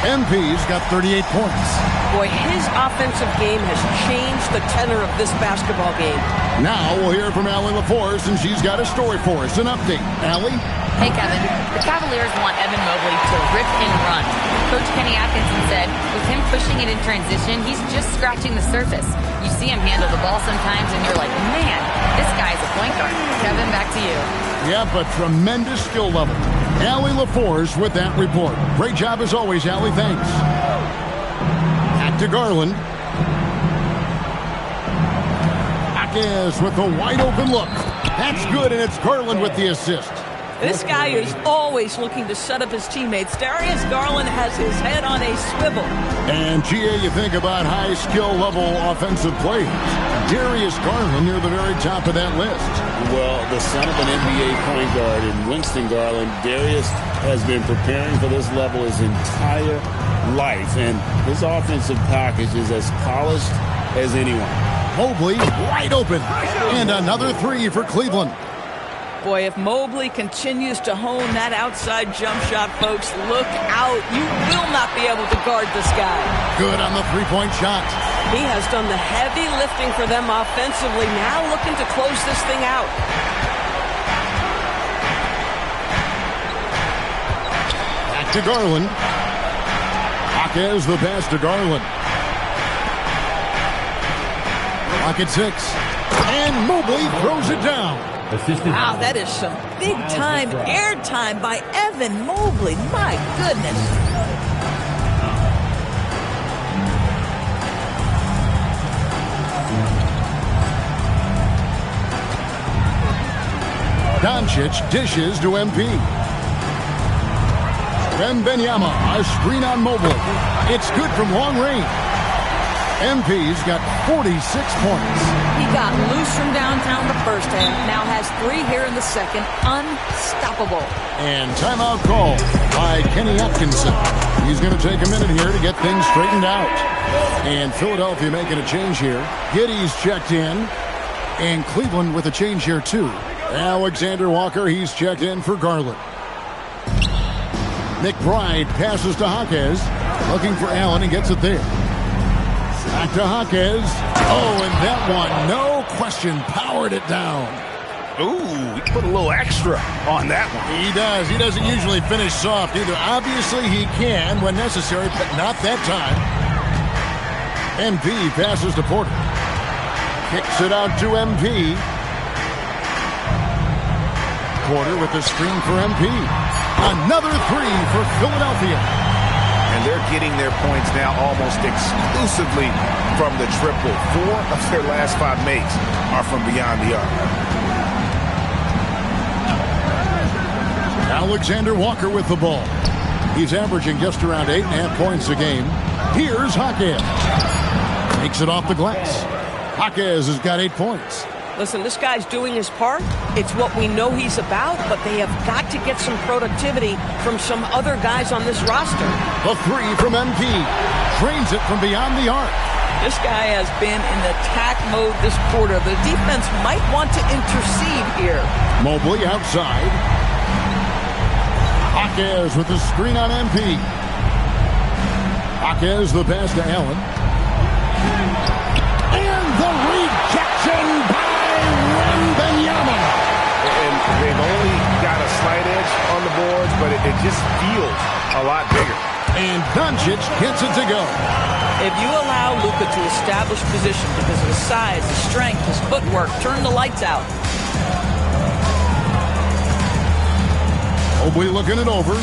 MP's got 38 points. Boy, his offensive game has changed the tenor of this basketball game. Now we'll hear from Allie LaForce, and she's got a story for us. An update. Allie? Hey, Kevin. The Cavaliers want Evan Mobley to rip and run. Coach Kenny Atkinson said, with him pushing it in transition, he's just scratching the surface. You see him handle the ball sometimes, and you're like, man, this guy's a point guard. Kevin, back to you. Yeah, but tremendous skill level. Allie LaForce with that report. Great job as always, Allie. Thanks. Back to Garland. Marquez with a wide open look. That's good, and it's Garland with the assist. This guy is always looking to set up his teammates. Darius Garland has his head on a swivel. And, GA, you think about high skill level offensive players. Darius Garland near the very top of that list. Well, the son of an NBA point guard in Winston Garland, Darius has been preparing for this level his entire life. And his offensive package is as polished as anyone. Mobley wide open. And another 3 for Cleveland. Boy, if Mobley continues to hone that outside jump shot, folks, look out. You will not be able to guard this guy. Good on the three-point shot. He has done the heavy lifting for them offensively, now looking to close this thing out. Back to Garland. Marquez the pass to Garland. Clock at 6. And Mobley throws it down. Wow, that is some big-time airtime by Evan Mobley. My goodness. Doncic dishes to MP. Wembanyama, a screen on Mobley. It's good from long range. MP's got 46 points. He got loose from downtown the first half, now has 3 here in the second. Unstoppable. And timeout call by Kenny Atkinson. He's going to take a minute here to get things straightened out. And Philadelphia making a change here. Giddey's checked in. And Cleveland with a change here too. Alexander Walker, he's checked in for Garland. McBride passes to Jaquez. Looking for Allen, he gets it there. Back to Jaquez. Oh, and that one, no question, powered it down. Ooh, he put a little extra on that one. He does. He doesn't usually finish soft either. Obviously, he can when necessary, but not that time. MP passes to Porter. Kicks it out to MP. Porter with the screen for MP. Another 3 for Philadelphia. And they're getting their points now almost exclusively from the triple. 4 of their last 5 makes are from beyond the arc. Alexander Walker with the ball. He's averaging just around 8.5 points a game. Here's Jaquez. Takes it off the glass. Jaquez has got 8 points. Listen, this guy's doing his part. It's what we know he's about, but they have got to get some productivity from some other guys on this roster. The 3 from MP. Drains it from beyond the arc. This guy has been in attack mode this quarter. The defense might want to intercede here. Mobley outside. Jaquez with the screen on MP. Jaquez the pass to Allen. And the rejection by Wembanyama. And they've only got a slight edge on the boards, but it just feels a lot bigger. And Doncic gets it to go. If you allow Luka to establish position because of his size, his strength, his footwork, turn the lights out. Mobley looking it over.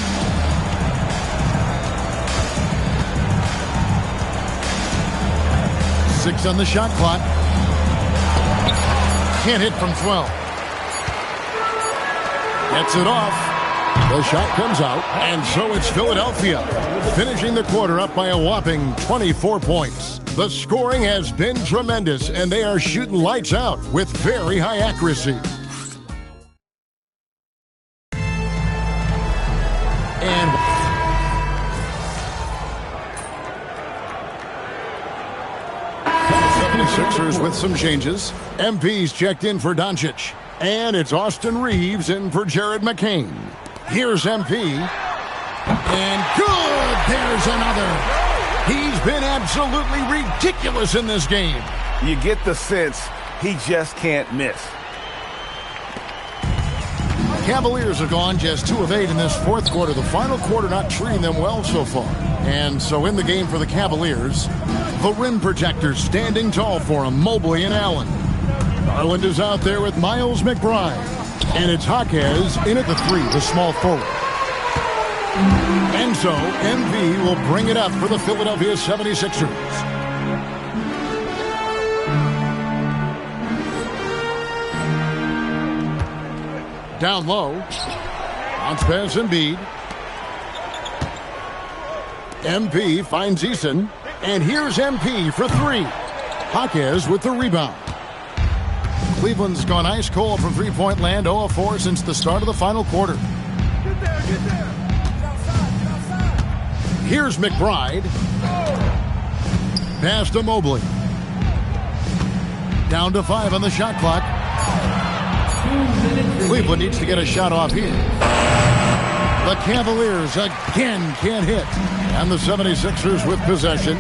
Six on the shot clock. Can't hit from 12. Gets it off. The shot comes out, and so it's Philadelphia, finishing the quarter up by a whopping 24 points. The scoring has been tremendous, and they are shooting lights out with very high accuracy. And 76ers with some changes. MP's checked in for Doncic, and it's Austin Reeves in for Jared McCain. Here's MP. And good! There's another. He's been absolutely ridiculous in this game. You get the sense he just can't miss. Cavaliers have gone just 2 of 8 in this fourth quarter. The final quarter not treating them well so far. And so in the game for the Cavaliers, the rim protectors standing tall for them, Mobley and Allen. Garland is out there with Miles McBride. And it's Jaquez in at the 3, the small forward. And so, MV will bring it up for the Philadelphia 76ers. Down low. Bounce pass Embiid. MP finds Eason. And here's MP for 3. Jaquez with the rebound. Cleveland's gone ice cold from three-point land, 0 of 4 since the start of the final quarter. Here's McBride. Pass to Mobley. Down to 5 on the shot clock. Cleveland needs to get a shot off here. The Cavaliers again can't hit. And the 76ers with possession.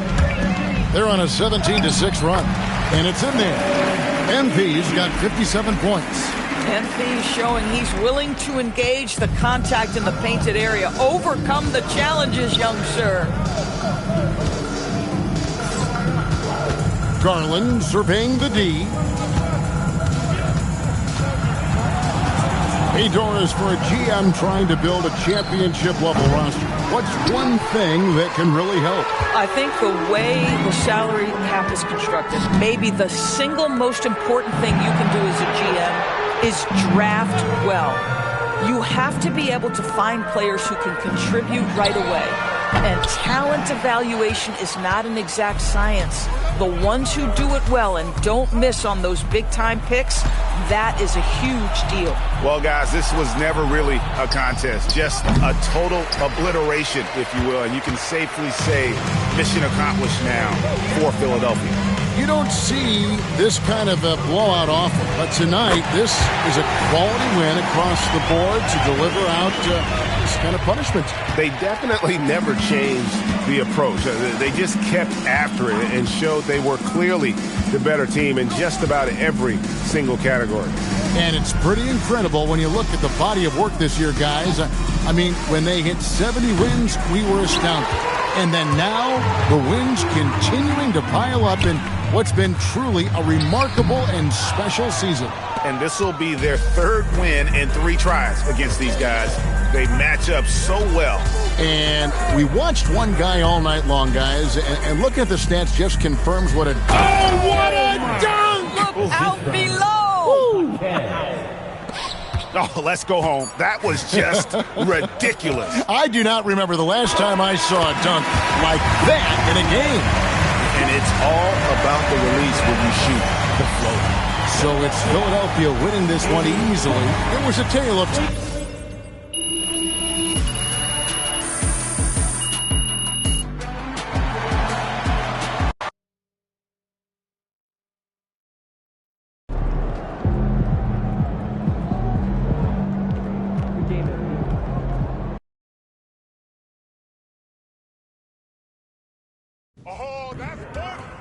They're on a 17-6 run. And it's in there. MP's got 57 points. MP showing he's willing to engage the contact in the painted area. Overcome the challenges, young sir. Garland surveying the D. Hey, Doris, for a GM trying to build a championship-level roster, what's one thing that can really help? I think the way the salary cap is constructed, maybe the single most important thing you can do as a GM is draft well. You have to be able to find players who can contribute right away. And talent evaluation is not an exact science. The ones who do it well and don't miss on those big-time picks, that is a huge deal. Well, guys, this was never really a contest, just a total obliteration, if you will. And you can safely say mission accomplished now for Philadelphia. You don't see this kind of a blowout often, but tonight this is a quality win across the board to deliver out this kind of punishment. They definitely never changed the approach. They just kept after it and showed they were clearly the better team in just about every single category. And it's pretty incredible when you look at the body of work this year, guys. I mean, when they hit 70 wins, we were astounded. And then now, the wins continuing to pile up in what's been truly a remarkable and special season. And this will be their 3rd win in 3 tries against these guys. They match up so well. And we watched one guy all night long, guys, and looking at the stats just confirms what a... Oh, what a dunk! Look out below! Oh, let's go home. That was just ridiculous. I do not remember the last time I saw a dunk like that in a game. And it's all about the release when you shoot the float. So it's Philadelphia winning this one easily. It was a tale of... Oh, that's fun!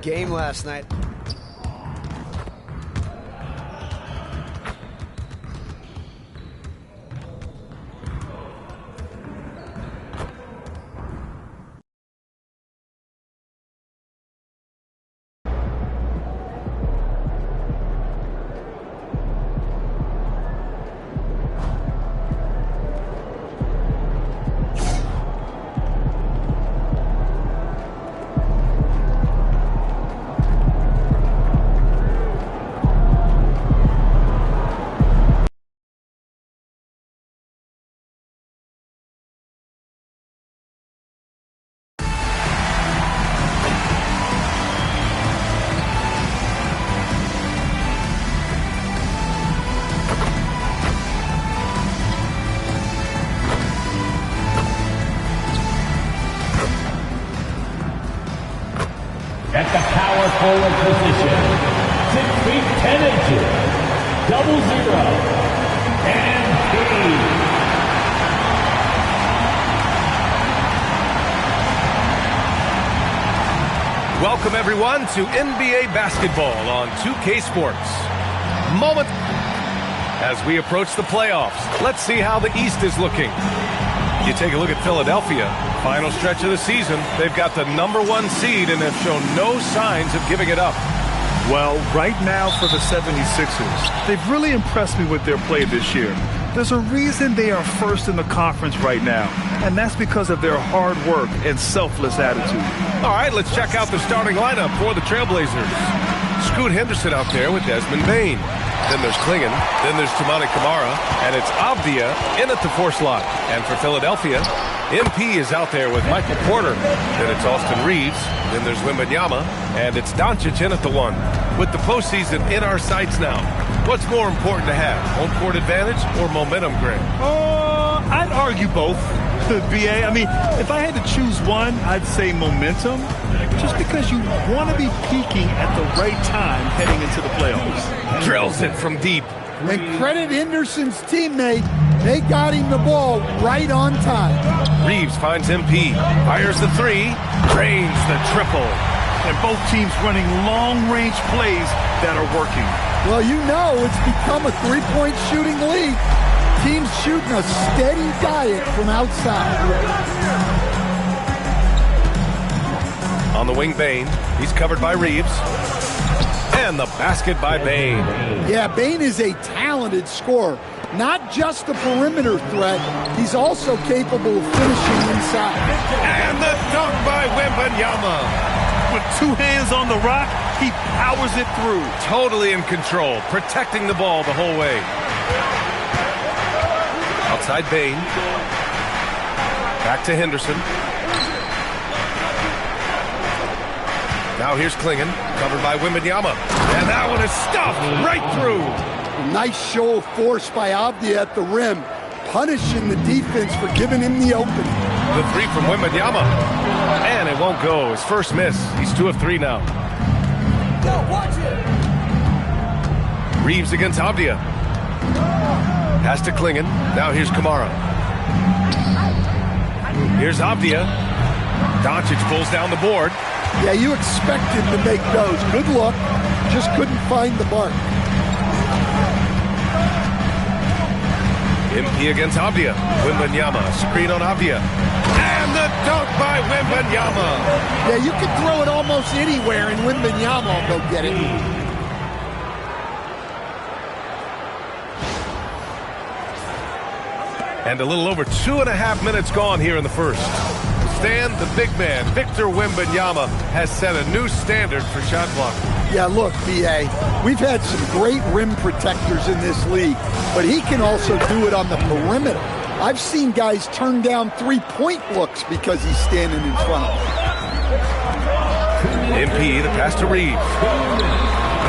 game last night. At the power forward position, 6 feet 10 inches, 00, MP. Welcome, everyone, to NBA basketball on 2K Sports. Moment as we approach the playoffs. Let's see how the East is looking. You take a look at Philadelphia. Final stretch of the season. They've got the #1 seed and have shown no signs of giving it up. Well, right now for the 76ers, they've really impressed me with their play this year. There's a reason they are first in the conference right now, and that's because of their hard work and selfless attitude. All right, let's check out the starting lineup for the Trailblazers. Scoot Henderson out there with Desmond Bane. Then there's Klingon. Then there's Toumani Camara. And it's Avdia in at the 4 slot. And for Philadelphia, MP is out there with Michael Porter. Then it's Austin Reeves. Then there's Wembanyama. And it's Doncic in at the 1. With the postseason in our sights now, what's more important to have, home court advantage or momentum, Greg? I'd argue both, BA. I mean, if I had to choose one, I'd say momentum, just because you want to be peaking at the right time heading into the playoffs. Drills it from deep. And credit Henderson's teammate. They got him the ball right on time. Reeves finds MP. Fires the 3. Drains the triple. And both teams running long-range plays that are working. Well, you know it's become a three-point shooting league. Teams shooting a steady diet from outside. On the wing, Bane. He's covered by Reeves. And the basket by Bane. Yeah, Bane is a talented scorer. Not just a perimeter threat, he's also capable of finishing inside. And the dunk by Wembanyama. With 2 hands on the rock, he powers it through. Totally in control, protecting the ball the whole way. Outside Bane. Back to Henderson. Now here's Klingon, covered by Wembanyama. And that one is stuffed right through. Nice show of force by Avdia at the rim, punishing the defense for giving him the opening. The 3 from Wembanyama. And it won't go. His first miss. He's 2 of 3 now. Go, watch it. Reeves against Avdia. Pass to Klingon. Now here's Camara. Here's Avdia. Doncic pulls down the board. Yeah, you expect him to make those. Good luck. Just couldn't find the mark. MP against Avdia. Wembanyama. Screen on Avdia. And the dunk by Wembanyama. Yeah, you can throw it almost anywhere, and Wembanyama will go get it. And a little over 2.5 minutes gone here in the first. Stan, the big man, Victor Wembanyama, has set a new standard for shot blocking. Yeah, look, B.A., we've had some great rim protectors in this league, but he can also do it on the perimeter. I've seen guys turn down three-point looks because he's standing in front of them. MP, the pass to Reeves.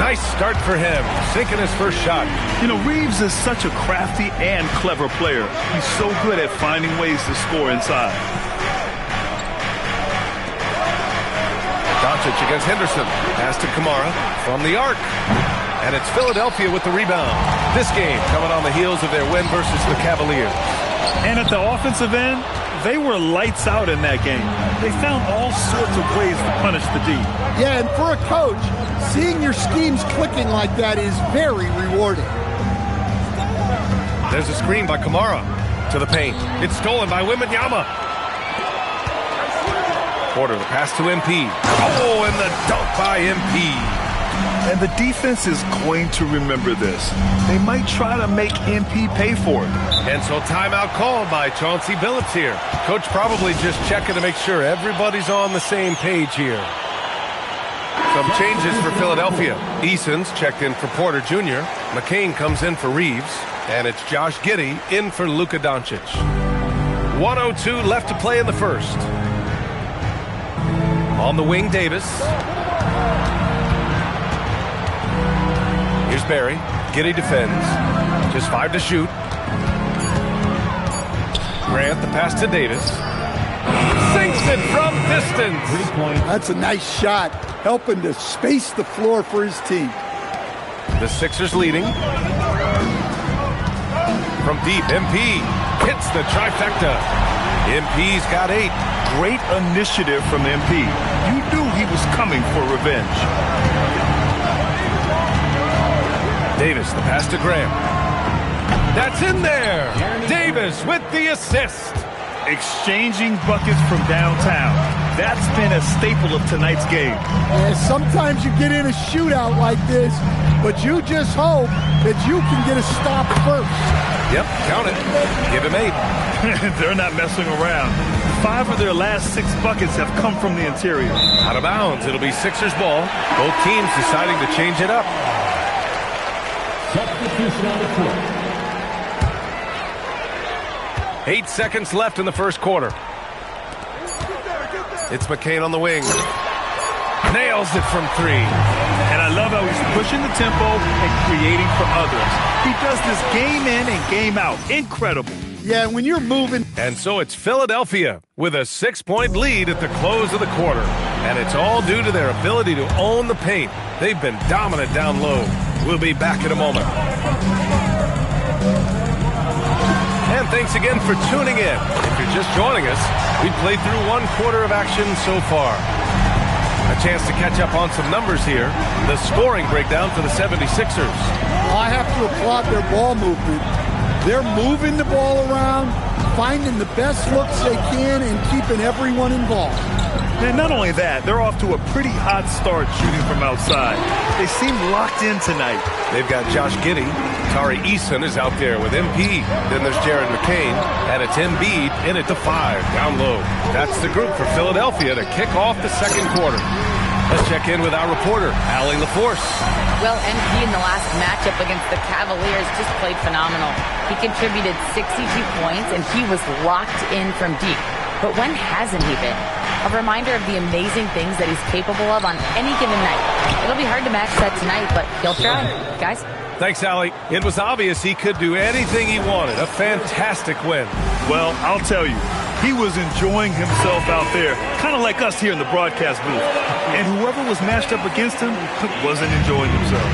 Nice start for him, sinking his first shot. You know, Reeves is such a crafty and clever player. He's so good at finding ways to score inside. Doncic against Henderson. Pass to Camara from the arc. And it's Philadelphia with the rebound. This game coming on the heels of their win versus the Cavaliers. And at the offensive end, They were lights out in that game. They found all sorts of ways to punish the D. Yeah, and for a coach, seeing your schemes clicking like that is very rewarding. There's a screen by Kamara to the paint. It's stolen by Wembanyama. Porter, the pass to MP. Oh, and the dunk by MP. And the defense is going to remember this. They might try to make MP pay for it. And so timeout called by Chauncey Billups here. Coach probably just checking to make sure everybody's on the same page here. Some changes for Philadelphia. Eason's checked in for Porter Jr. McCain comes in for Reeves. And it's Josh Giddey in for Luka Doncic. 1:02 left to play in the first. On the wing, Davis. Here's Barry. Giddey defends. Just 5 to shoot. Grant, the pass to Davis. Sinks it from distance. That's a nice shot, helping to space the floor for his team. The Sixers leading. From deep, MP hits the trifecta. MP's got 8. Great initiative from MP. You knew he was coming for revenge. Davis, the pass to Graham. That's in there. Davis with the assist. Exchanging buckets from downtown. That's been a staple of tonight's game. Yeah, sometimes you get in a shootout like this, but you just hope that you can get a stop first. Yep, count it. Give him 8. They're not messing around. 5 of their last 6 buckets have come from the interior. Out of bounds. It'll be Sixers ball. Both teams deciding to change it up. Substitution on the court. 8 seconds left in the first quarter. It's McCain on the wing. Nails it from 3. And I love how he's pushing the tempo and creating for others. He does this game in and game out. Incredible. Yeah, when you're moving. And so it's Philadelphia with a 6-point lead at the close of the quarter. And it's all due to their ability to own the paint. They've been dominant down low. We'll be back in a moment. And thanks again for tuning in. If you're just joining us, we've played through 1 quarter of action so far. A chance to catch up on some numbers here. The scoring breakdown for the 76ers. Well, I have to applaud their ball movement. They're moving the ball around, finding the best looks they can, and keeping everyone involved. And not only that, they're off to a pretty hot start shooting from outside. They seem locked in tonight. They've got Josh Giddey. Tari Eason is out there with MP. Then there's Jared McCain. And it's Embiid in at the 5, down low. That's the group for Philadelphia to kick off the second quarter. Let's check in with our reporter, Allie LaForce. Well, MP in the last matchup against the Cavaliers just played phenomenal. He contributed 62 points, and he was locked in from deep. But when hasn't he been? A reminder of the amazing things that he's capable of on any given night. It'll be hard to match that tonight, but he'll try. Guys? Thanks, Allie. It was obvious he could do anything he wanted. A fantastic win. Well, I'll tell you, he was enjoying himself out there, kind of like us here in the broadcast booth. And whoever was matched up against him wasn't enjoying themselves.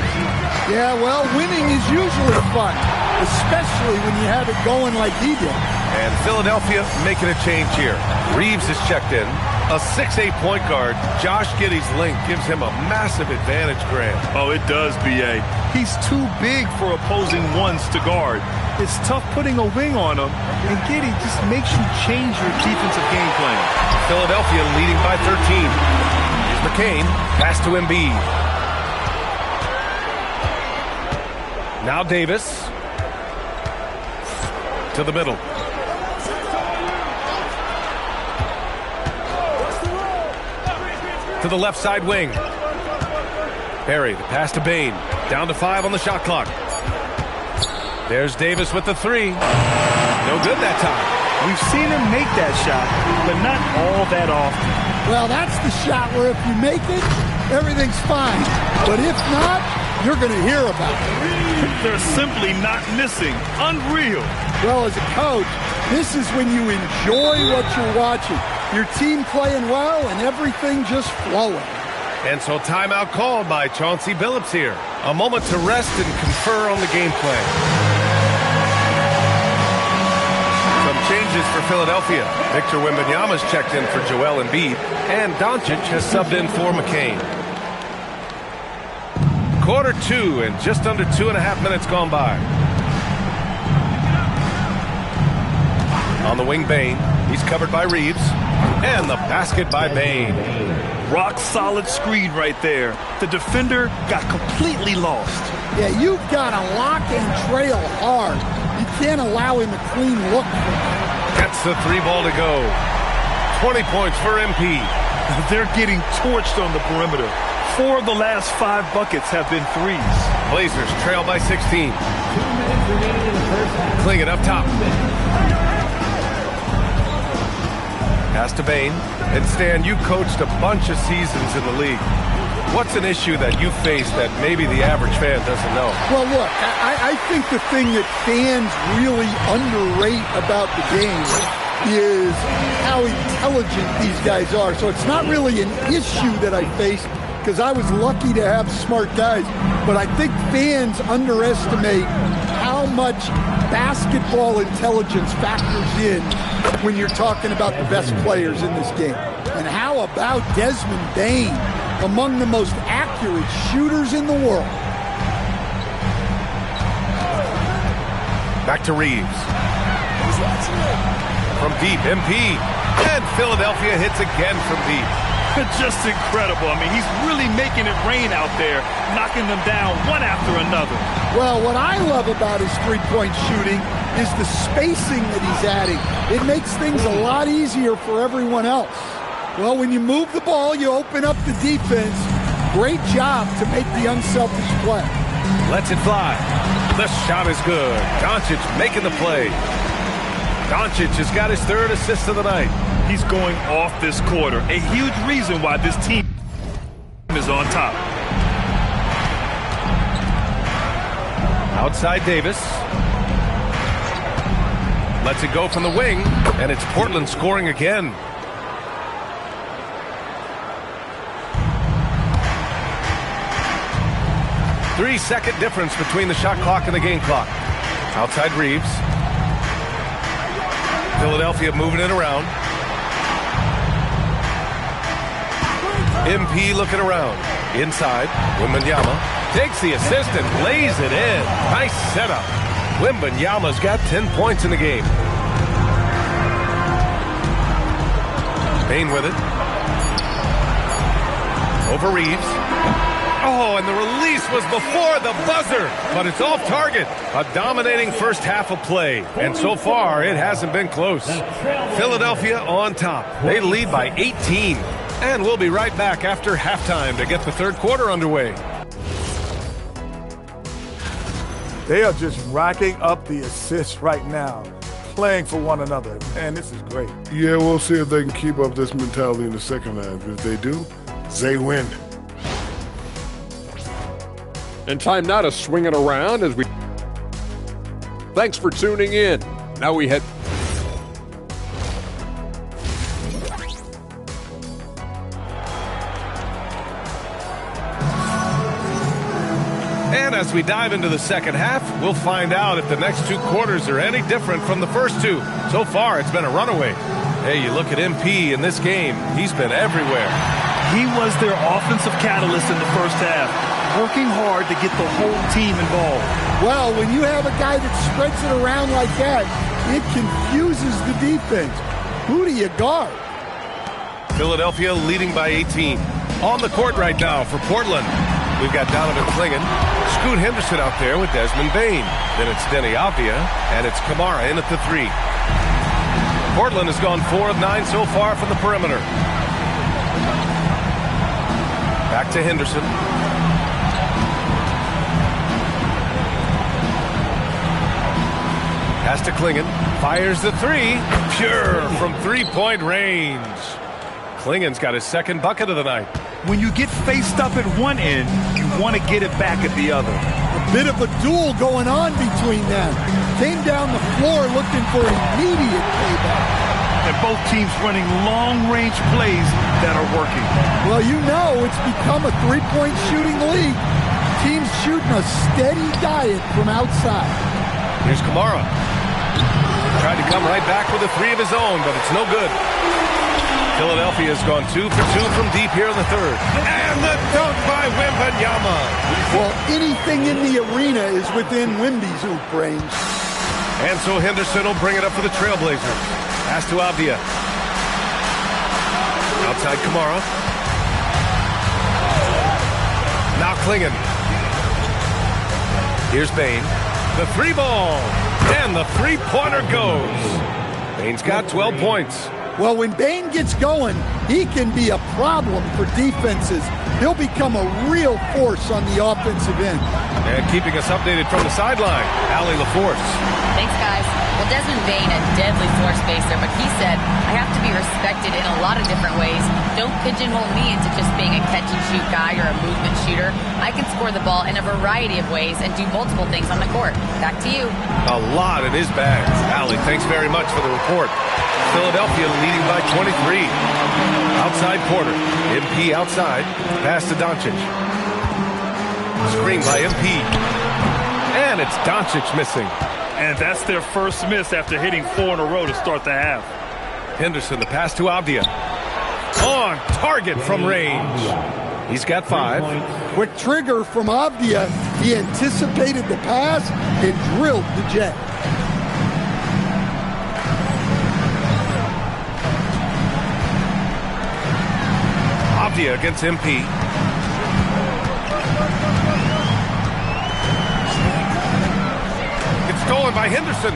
Yeah, well, winning is usually fun, especially when you have it going like he did. And Philadelphia making a change here. Reeves is checked in. A 6'8" point guard, Josh Giddey's length gives him a massive advantage, Graham. Oh, it does, B.A. He's too big for opposing ones to guard. It's tough putting a wing on him, and Giddey just makes you change your defensive game plan. Philadelphia leading by 13. Here's McCain, pass to Embiid. Now Davis. To the middle. To the left side wing. Barry, the pass to Bain. Down to 5 on the shot clock. There's Davis with the 3. No good that time. We've seen him make that shot, but not all that often. Well, that's the shot where if you make it, everything's fine. But if not, you're going to hear about it. They're simply not missing. Unreal. Well, as a coach, this is when you enjoy what you're watching. Your team playing well and everything just flowing. And so timeout called by Chauncey Billups here. A moment to rest and confer on the game plan. Some changes changes for Philadelphia. Victor Wembanyama's checked in for Joel Embiid, and Doncic has subbed in for McCain. Quarter 2 and just under 2.5 minutes gone by. On the wing, Bane. He's covered by Reeves. And the basket by Bane. Rock solid screen right there. The defender got completely lost. Yeah, you've got to lock and trail hard. You can't allow him a clean look. Gets the 3 ball to go. 20 points for MP. They're getting torched on the perimeter. 4 of the last 5 buckets have been threes. Blazers trail by 16. 2 minutes remaining in the first half. Clingan up top. Pass to Bane. And Stan, you coached a bunch of seasons in the league. What's an issue that you face that maybe the average fan doesn't know? Well, look, I think the thing that fans really underrate about the game is how intelligent these guys are. So it's not really an issue that I face because I was lucky to have smart guys. But I think fans underestimate how much basketball intelligence factors in when you're talking about the best players in this game. And how about Desmond Bane, among the most accurate shooters in the world? Back to Reeves. From deep, MP. And Philadelphia hits again from deep. Just incredible. I mean, he's really making it rain out there, knocking them down one after another. Well, what I love about his three-point shooting is the spacing that he's adding. It makes things a lot easier for everyone else. Well, when you move the ball, you open up the defense. Great job to make the unselfish play. Lets it fly. The shot is good. Doncic making the play. Doncic has got his 3rd assist of the night. He's going off this quarter. A huge reason why this team is on top. Outside Davis. Lets it go from the wing. And it's Portland scoring again. Three-second difference between the shot clock and the game clock. Outside Reeves. Philadelphia moving it around. MP looking around. Inside, Wembanyama takes the assist and lays it in. Nice setup. Wembanyama's got 10 points in the game. Bane with it. Over Reeves. Oh, and the release was before the buzzer, but it's off target. A dominating first half of play, and so far it hasn't been close. Philadelphia on top. They lead by 18, and we'll be right back after halftime to get the third quarter underway. They are just racking up the assists right now, playing for one another, and this is great. Yeah, we'll see if they can keep up this mentality in the second half. If they do, they win. And time now to swing it around as we... Thanks for tuning in. Now we head... And as we dive into the second half, we'll find out if the next 2 quarters are any different from the first 2. So far, it's been a runaway. Hey, you look at MP in this game, he's been everywhere. He was their offensive catalyst in the first half, working hard to get the whole team involved. Well, when you have a guy that spreads it around like that, it confuses the defense. Who do you guard? Philadelphia leading by 18. On the court right now for Portland, we've got Donovan Clingan, Scoot Henderson out there with Desmond Bane. Then it's Denny Avdia, and it's Kamara in at the 3. Portland has gone 4 of 9 so far from the perimeter. Back to Henderson. Pass to Clingan. Fires the 3. Pure from 3-point range. Clingan's got his 2nd bucket of the night. When you get faced up at one end, you want to get it back at the other. A bit of a duel going on between them. Came down the floor looking for immediate payback. And both teams running long-range plays that are working. Well, you know it's become a 3-point shooting league. Teams shooting a steady diet from outside. Here's Kamara. Tried to come right back with a three of his own, but it's no good. Philadelphia's gone 2 for 2 from deep here in the third. And the dunk by Wembanyama. Well, anything in the arena is within Wemby's hoop range. And so Henderson will bring it up for the Trailblazers. Pass to Avdia. Outside Kamara. Now Klingon. Here's Bane. The three ball. And the three-pointer goes. Bane's got 12 points. Well, when Bane gets going, he can be a problem for defenses. He'll become a real force on the offensive end. And keeping us updated from the sideline, Allie LaForce. Thanks, guys. Well, Desmond Bane, a deadly floor spacer, but he said, I have to be respected in a lot of different ways. Don't pigeonhole me into just being a catch-and-shoot guy or a movement shooter. I can score the ball in a variety of ways and do multiple things on the court. Back to you. A lot in his bag. Allie, thanks very much for the report. Philadelphia leading by 23. Outside Porter. MP outside. Pass to Doncic. Screen by MP. And it's Doncic missing. And that's their first miss after hitting 4 in a row to start the half. Henderson, the pass to Avdia. On target from range. He's got 5. Quick trigger from Avdia. He anticipated the pass and drilled the jet. Avdia against MP. Stolen by Henderson.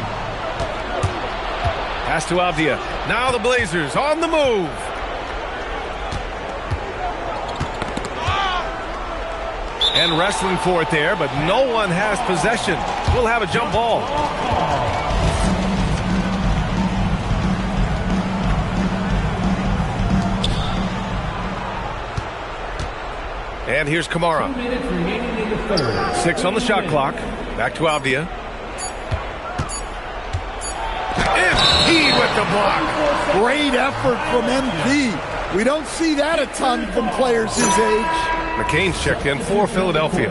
Pass to Avdia. Now the Blazers on the move. And wrestling for it there, but no one has possession. We'll have a jump ball. And here's Kamara. 6 on the shot clock. Back to Avdia. MP with the block. Great effort from MP. We don't see that a ton from players his age. McCain's checked in for Philadelphia.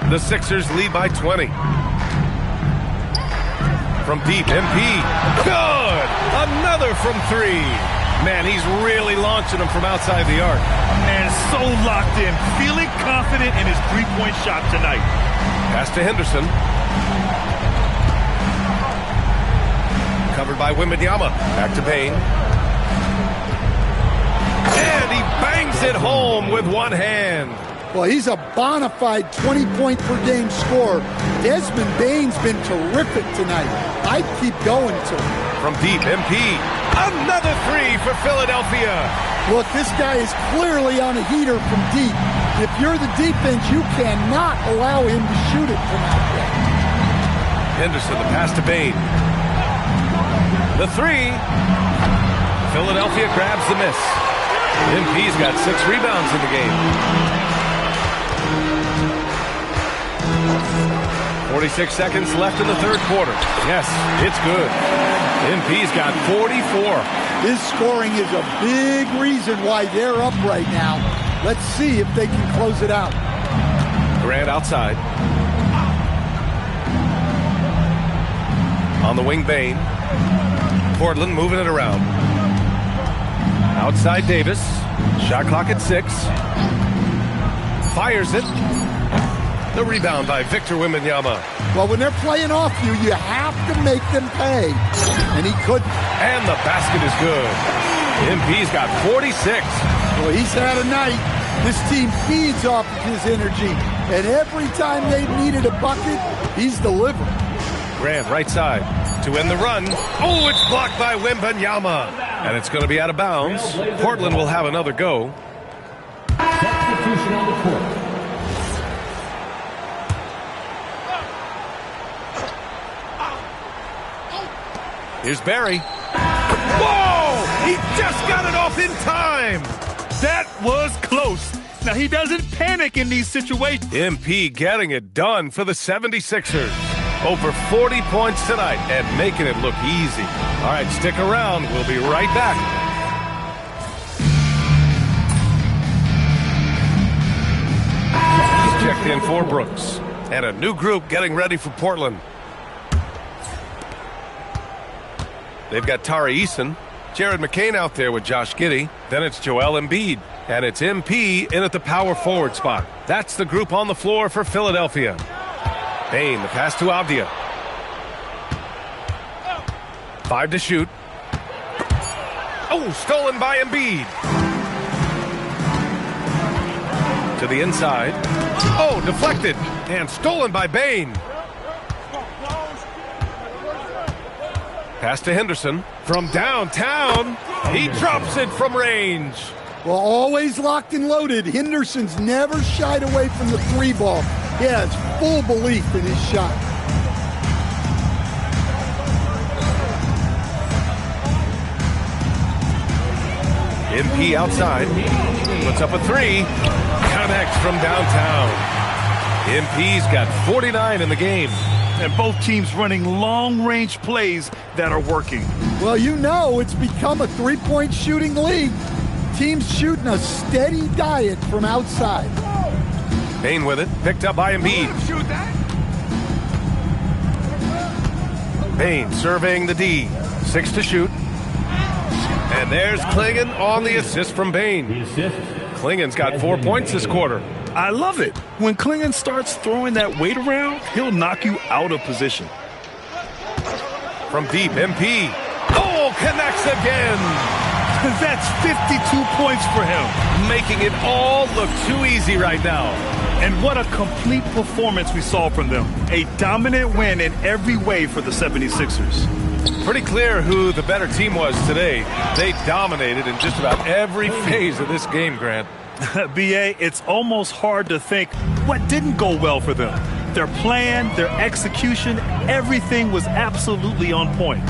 The Sixers lead by 20. From deep, MP. Good! Another from 3. Man, he's really launching them from outside the arc. And so locked in, feeling confident in his three-point shot tonight. Pass to Henderson. Covered by Wembanyama. Back to Bane. And he bangs it home with one hand. Well, he's a bona fide 20-point-per-game scorer. Desmond Bane's been terrific tonight. I'd keep going to him. From deep, MP. Another 3 for Philadelphia. Look, this guy is clearly on a heater from deep. If you're the defense, you cannot allow him to shoot it from out there. Henderson, the pass to Bane. The 3. Philadelphia grabs the miss. MP's got 6 rebounds in the game. 46 seconds left in the third quarter. Yes, it's good. MP's got 44. His scoring is a big reason why they're up right now. Let's see if they can close it out. Grant outside. On the wing, Bane. Portland moving it around. Outside Davis. Shot clock at 6. Fires it. The rebound by Victor Wembanyama. Well, when they're playing off you, you have to make them pay. And he couldn't. And the basket is good. MP's got 46. Well, he's had a night. This team feeds off of his energy. And every time they've needed a bucket, he's delivered. Grant right side to end the run. Oh, it's blocked by Wembanyama. And it's going to be out of bounds. Portland will have another go. Substitution on the court. Here's Barry. Whoa! He just got it off in time. That was close. Now, he doesn't panic in these situations. MP getting it done for the 76ers. Over 40 points tonight and making it look easy. All right, stick around. We'll be right back. He's checked in for Brooks. And a new group getting ready for Portland. They've got Tari Eason, Jared McCain out there with Josh Giddey. Then it's Joel Embiid. And it's MP in at the power forward spot. That's the group on the floor for Philadelphia. Bane, the pass to Avdia. 5 to shoot. Oh, stolen by Embiid. To the inside. Oh, deflected. And stolen by Bane. Pass to Henderson. From downtown. He drops it from range. Well, always locked and loaded. Henderson's never shied away from the 3 ball. He has full belief in his shot. MP outside. Puts up a 3. Connects from downtown. MP's got 49 in the game. And both teams running long-range plays that are working. Well, you know it's become a 3-point shooting league. Teams shooting a steady diet from outside. Bane with it, picked up by Embiid. Bane surveying the D. 6 to shoot. And there's Klingon on the assist from Bane. Klingon's got 4 points this quarter. I love it. When Klingon starts throwing that weight around, he'll knock you out of position. From deep, MP. Oh, connects again. That's 52 points for him. Making it all look too easy right now. And what a complete performance we saw from them. A dominant win in every way for the 76ers. Pretty clear who the better team was today. They dominated in just about every phase of this game, Grant. BA, it's almost hard to think what didn't go well for them. Their plan, their execution, everything was absolutely on point.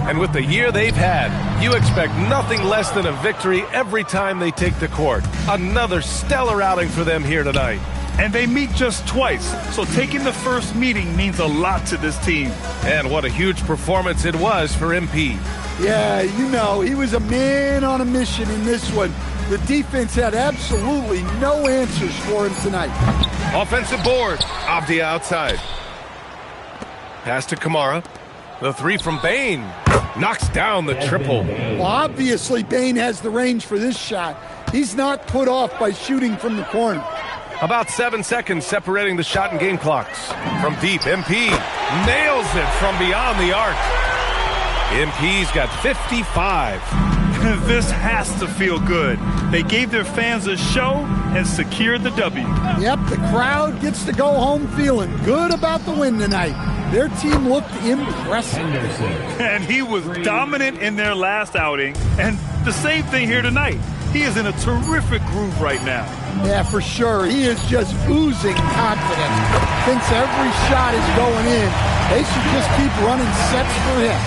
And with the year they've had, you expect nothing less than a victory every time they take the court. Another stellar outing for them here tonight. And they meet just twice, so taking the first meeting means a lot to this team. And what a huge performance it was for MP. Yeah, you know, he was a man on a mission in this one. The defense had absolutely no answers for him tonight. Offensive board. Avdia outside. Pass to Kamara. The 3 from Bane. Knocks down the triple. Well, obviously, Bane has the range for this shot. He's not put off by shooting from the corner. About 7 seconds separating the shot and game clocks. From deep, MP nails it from beyond the arc. MP's got 55. This has to feel good. They gave their fans a show and secured the W. Yep, the crowd gets to go home feeling good about the win tonight. Their team looked impressive. And he was dominant in their last outing. And the same thing here tonight. He is in a terrific groove right now. Yeah, for sure. He is just oozing confidence. Thinks every shot is going in. They should just keep running sets for him.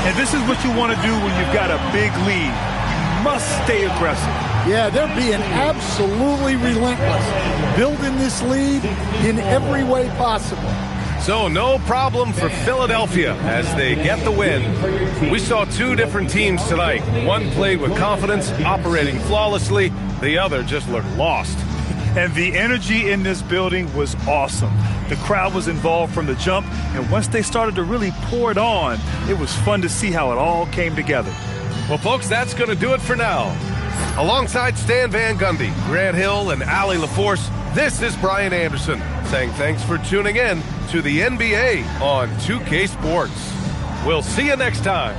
And this is what you want to do when you've got a big lead. You must stay aggressive. Yeah, they're being absolutely relentless, building this lead in every way possible. So no problem for Philadelphia as they get the win. We saw 2 different teams tonight. One played with confidence, operating flawlessly. The other just looked lost. And the energy in this building was awesome. The crowd was involved from the jump, and once they started to really pour it on, it was fun to see how it all came together. Well, folks, that's going to do it for now. Alongside Stan Van Gundy, Grant Hill, and Allie LaForce, this is Brian Anderson saying thanks for tuning in to the NBA on 2K Sports. We'll see you next time.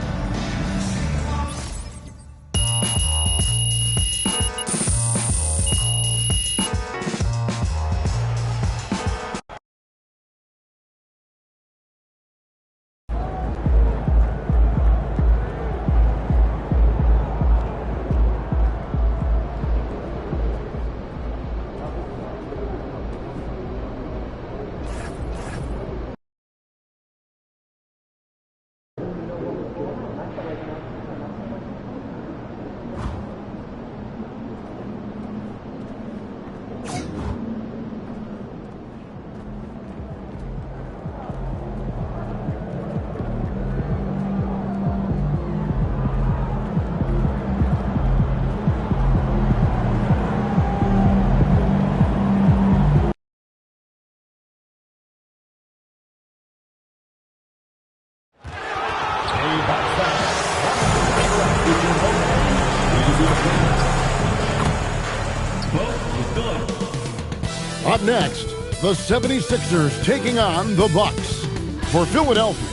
Up next, the 76ers taking on the Bucks. For Philadelphia,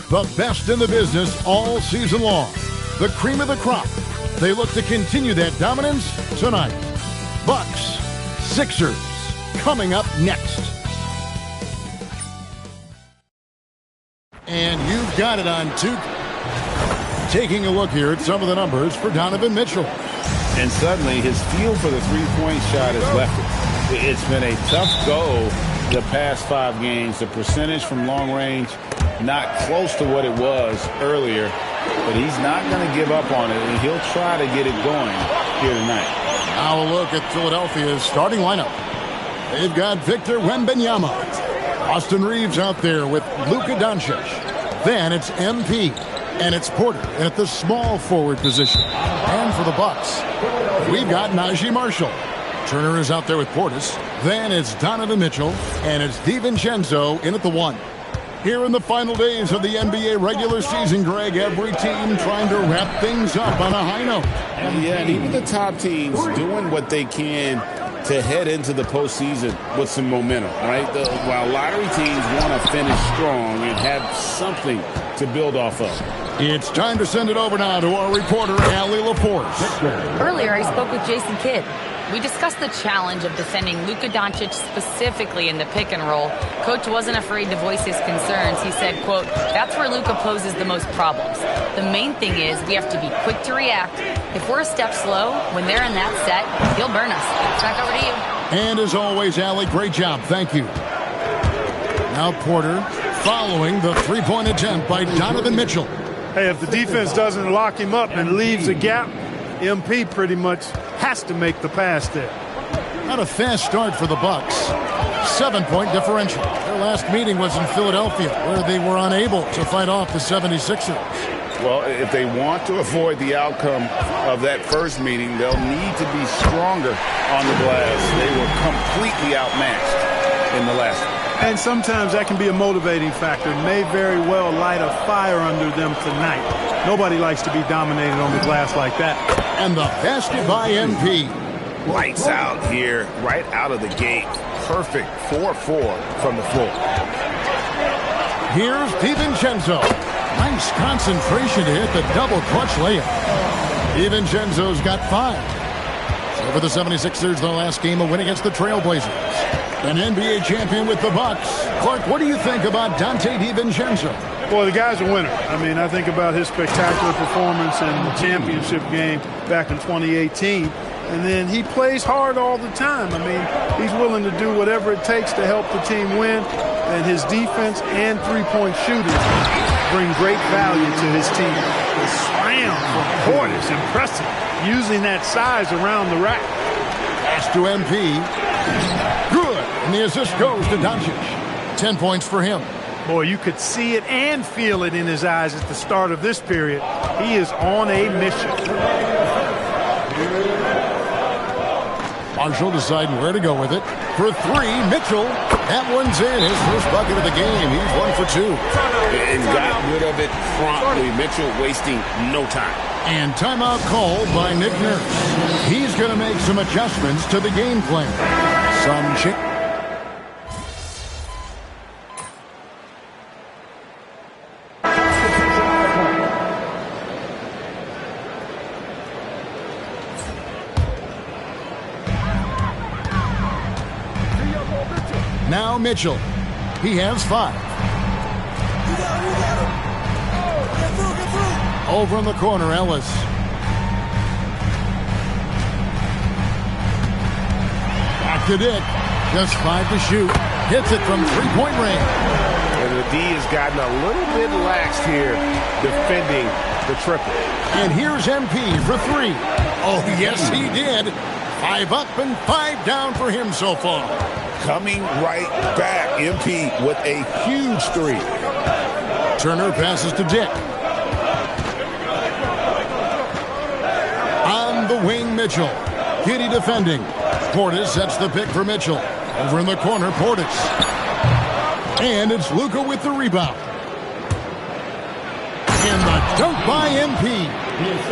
the best in the business all season long. The cream of the crop. They look to continue that dominance tonight. Bucks, Sixers, coming up next. And you've got it on 2. Taking a look here at some of the numbers for Donovan Mitchell. And suddenly his feel for the three-point shot has left it. It's been a tough go the past 5 games. The percentage from long range, not close to what it was earlier. But he's not going to give up on it, and he'll try to get it going here tonight. Now a look at Philadelphia's starting lineup. They've got Victor Wembanyama. Austin Reeves out there with Luka Doncic. Then it's MP. And it's Porter at the small forward position. And for the Bucks, we've got Najee Marshall. Turner is out there with Portis. Then it's Donovan Mitchell. And it's DiVincenzo in at the 1. Here in the final days of the NBA regular season, Greg, every team trying to wrap things up on a high note. Yeah, and even the top teams doing what they can to head into the postseason with some momentum, right? While lottery teams want to finish strong and have something to build off of. It's time to send it over now to our reporter, Allie LaForce. Earlier, I spoke with Jason Kidd. We discussed the challenge of defending Luka Doncic specifically in the pick and roll. Coach wasn't afraid to voice his concerns. He said, quote, "That's where Luka poses the most problems. The main thing is we have to be quick to react. If we're a step slow, when they're in that set, he'll burn us." Back over to you. And as always, Allie, great job. Thank you. Now Porter following the three-point attempt by Donovan Mitchell. Hey, if the defense doesn't lock him up and leaves a gap, MP pretty much has to make the pass there. Not a fast start for the Bucks. 7-point differential. Their last meeting was in Philadelphia, where they were unable to fight off the 76ers. Well, if they want to avoid the outcome of that first meeting, they'll need to be stronger on the glass. They were completely outmatched in the last one. And sometimes that can be a motivating factor. May very well light a fire under them tonight. Nobody likes to be dominated on the glass like that. And the basket by MP. Lights out here, right out of the gate. Perfect 4-4 from the floor. Here's DiVincenzo. Nice concentration to hit the double clutch layup. DiVincenzo's got 5. So for the 76ers, their last game, a win against the Trailblazers. An NBA champion with the Bucks. Clark, what do you think about Dante DiVincenzo? Boy, the guy's a winner. I mean, I think about his spectacular performance in the championship game back in 2018. And then he plays hard all the time. I mean, he's willing to do whatever it takes to help the team win. And his defense and three-point shooting bring great value to his team. The slam from Portis, impressive, using that size around the rack. Pass to MP. Good. And the assist goes to Doncic. 10 points for him. Boy, you could see it and feel it in his eyes at the start of this period. He is on a mission. Marshall deciding where to go with it. For 3, Mitchell. That one's in. His first bucket of the game. He's 1 for 2. And got rid of it promptly. Mitchell wasting no time. And timeout called by Nick Nurse. He's going to make some adjustments to the game plan. Some chick. Now Mitchell. He has 5. Over in the corner, Ellis. Back to Dick. Just 5 to shoot. Hits it from three-point range. And the D has gotten a little bit laxed here defending the triple. And here's MP for 3. Oh, yes, he did. 5 up and 5 down for him so far. Coming right back. MP with a huge 3. Turner passes to Dick. On the wing, Mitchell. Giddy defending. Portis sets the pick for Mitchell. Over in the corner, Portis. And it's Luka with the rebound. And the dunk by MP.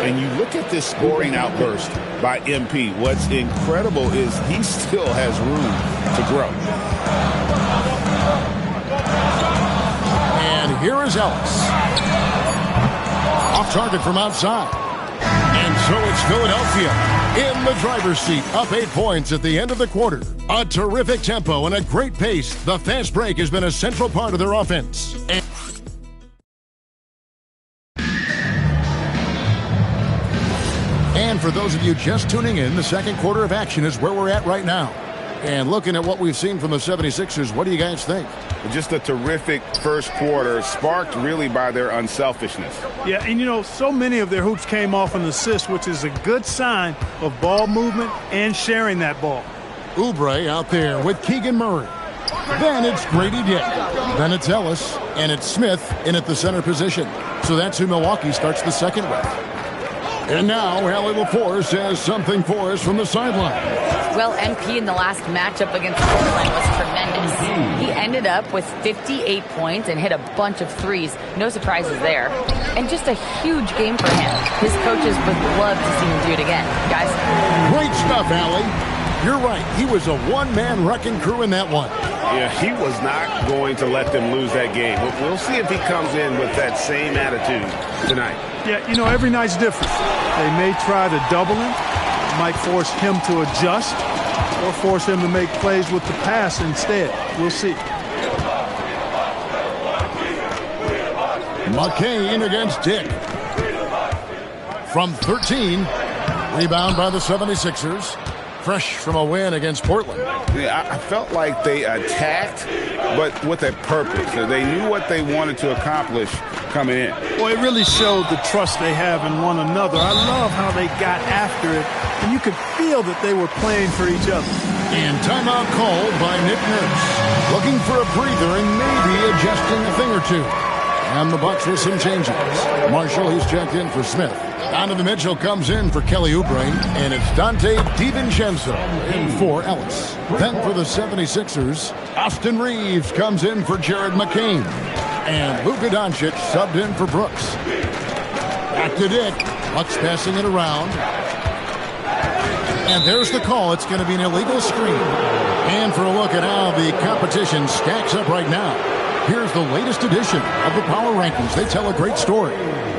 And you look at this scoring outburst by MP. What's incredible is he still has room to grow. And here is Ellis. Off target from outside. And so it's Philadelphia in the driver's seat, up 8 points at the end of the quarter. A terrific tempo and a great pace. The fast break has been a central part of their offense. And for those of you just tuning in, the second quarter of action is where we're at right now. And looking at what we've seen from the 76ers, what do you guys think? Just a terrific first quarter, sparked really by their unselfishness. Yeah, and so many of their hoops came off an assist, which is a good sign of ball movement and sharing that ball. Oubre out there with Keegan Murray. Then it's Grady Dick. Then it's Ellis, and it's Smith in at the center position. So that's who Milwaukee starts the second with. And now, Allie LaForce has something for us from the sideline. Well, MP in the last matchup against Portland was tremendous. He ended up with 58 points and hit a bunch of threes. No surprises there. And just a huge game for him. His coaches would love to see him do it again. Guys? Great stuff, Allie. You're right. He was a one-man wrecking crew in that one. Yeah, he was not going to let them lose that game. We'll see if he comes in with that same attitude tonight. Yeah, every night's different. They may try to double him. It might force him to adjust or force him to make plays with the pass instead. We'll see. McCain against Dick. From 13, rebound by the 76ers. Fresh from a win against Portland. Yeah, I felt like they attacked, but with a purpose. They knew what they wanted to accomplish coming in. Well, it really showed the trust they have in one another. I love how they got after it, and you could feel that they were playing for each other. And timeout called by Nick Nurse. Looking for a breather and maybe adjusting a thing or two. And the Bucks with some changes. Marshall, he's checked in for Smith. Donovan Mitchell comes in for Kelly Oubre, and it's Dante DiVincenzo in for Ellis. Then for the 76ers, Austin Reeves comes in for Jared McCain. And Luka Doncic subbed in for Brooks. Back to Dick. Bucks passing it around. And there's the call. It's going to be an illegal screen. And for a look at how the competition stacks up right now, here's the latest edition of the Power Rankings. They tell a great story.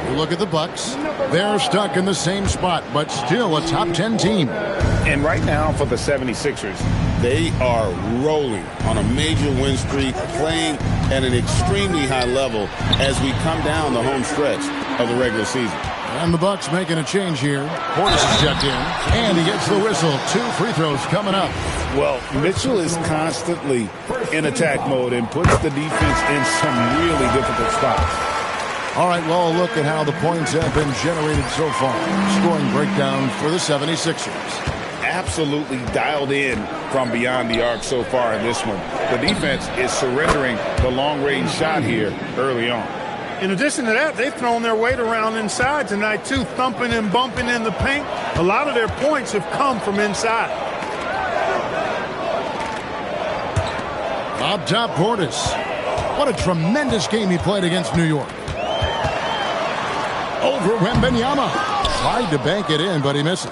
You look at the Bucks. They're stuck in the same spot, but still a top 10 team. And right now for the 76ers, they are rolling on a major win streak, playing at an extremely high level as we come down the home stretch of the regular season. And the Bucks making a change here. Portis is checked in, and he gets the whistle. 2 free throws coming up. Well, Mitchell is constantly in attack mode and puts the defense in some really difficult spots. All right, well, look at how the points have been generated so far. Scoring breakdown for the 76ers. Absolutely dialed in from beyond the arc so far in this one. The defense is surrendering the long-range shot here early on. In addition to that, they've thrown their weight around inside tonight, too, thumping and bumping in the paint. A lot of their points have come from inside. Up top, Portis. What a tremendous game he played against New York. Over Wembanyama. Tried to bank it in, but he misses.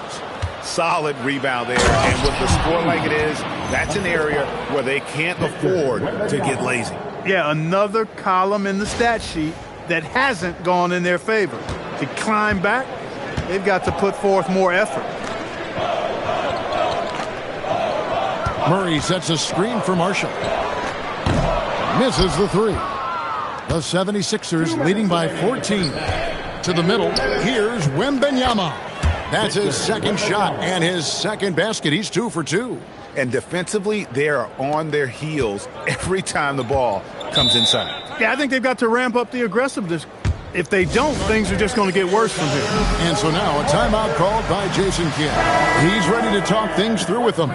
Solid rebound there, and with the score like it is, that's an area where they can't afford to get lazy. Yeah, another column in the stat sheet that hasn't gone in their favor. To climb back, they've got to put forth more effort. Murray sets a screen for Marshall. Misses the 3. The 76ers leading by 14. To the middle, here's Wembanyama. That's his second shot and his second basket. He's 2 for 2. And defensively, they are on their heels every time the ball comes inside. Yeah, I think they've got to ramp up the aggressiveness. If they don't, things are just going to get worse from here. And so now a timeout called by Jason Kidd. He's ready to talk things through with them.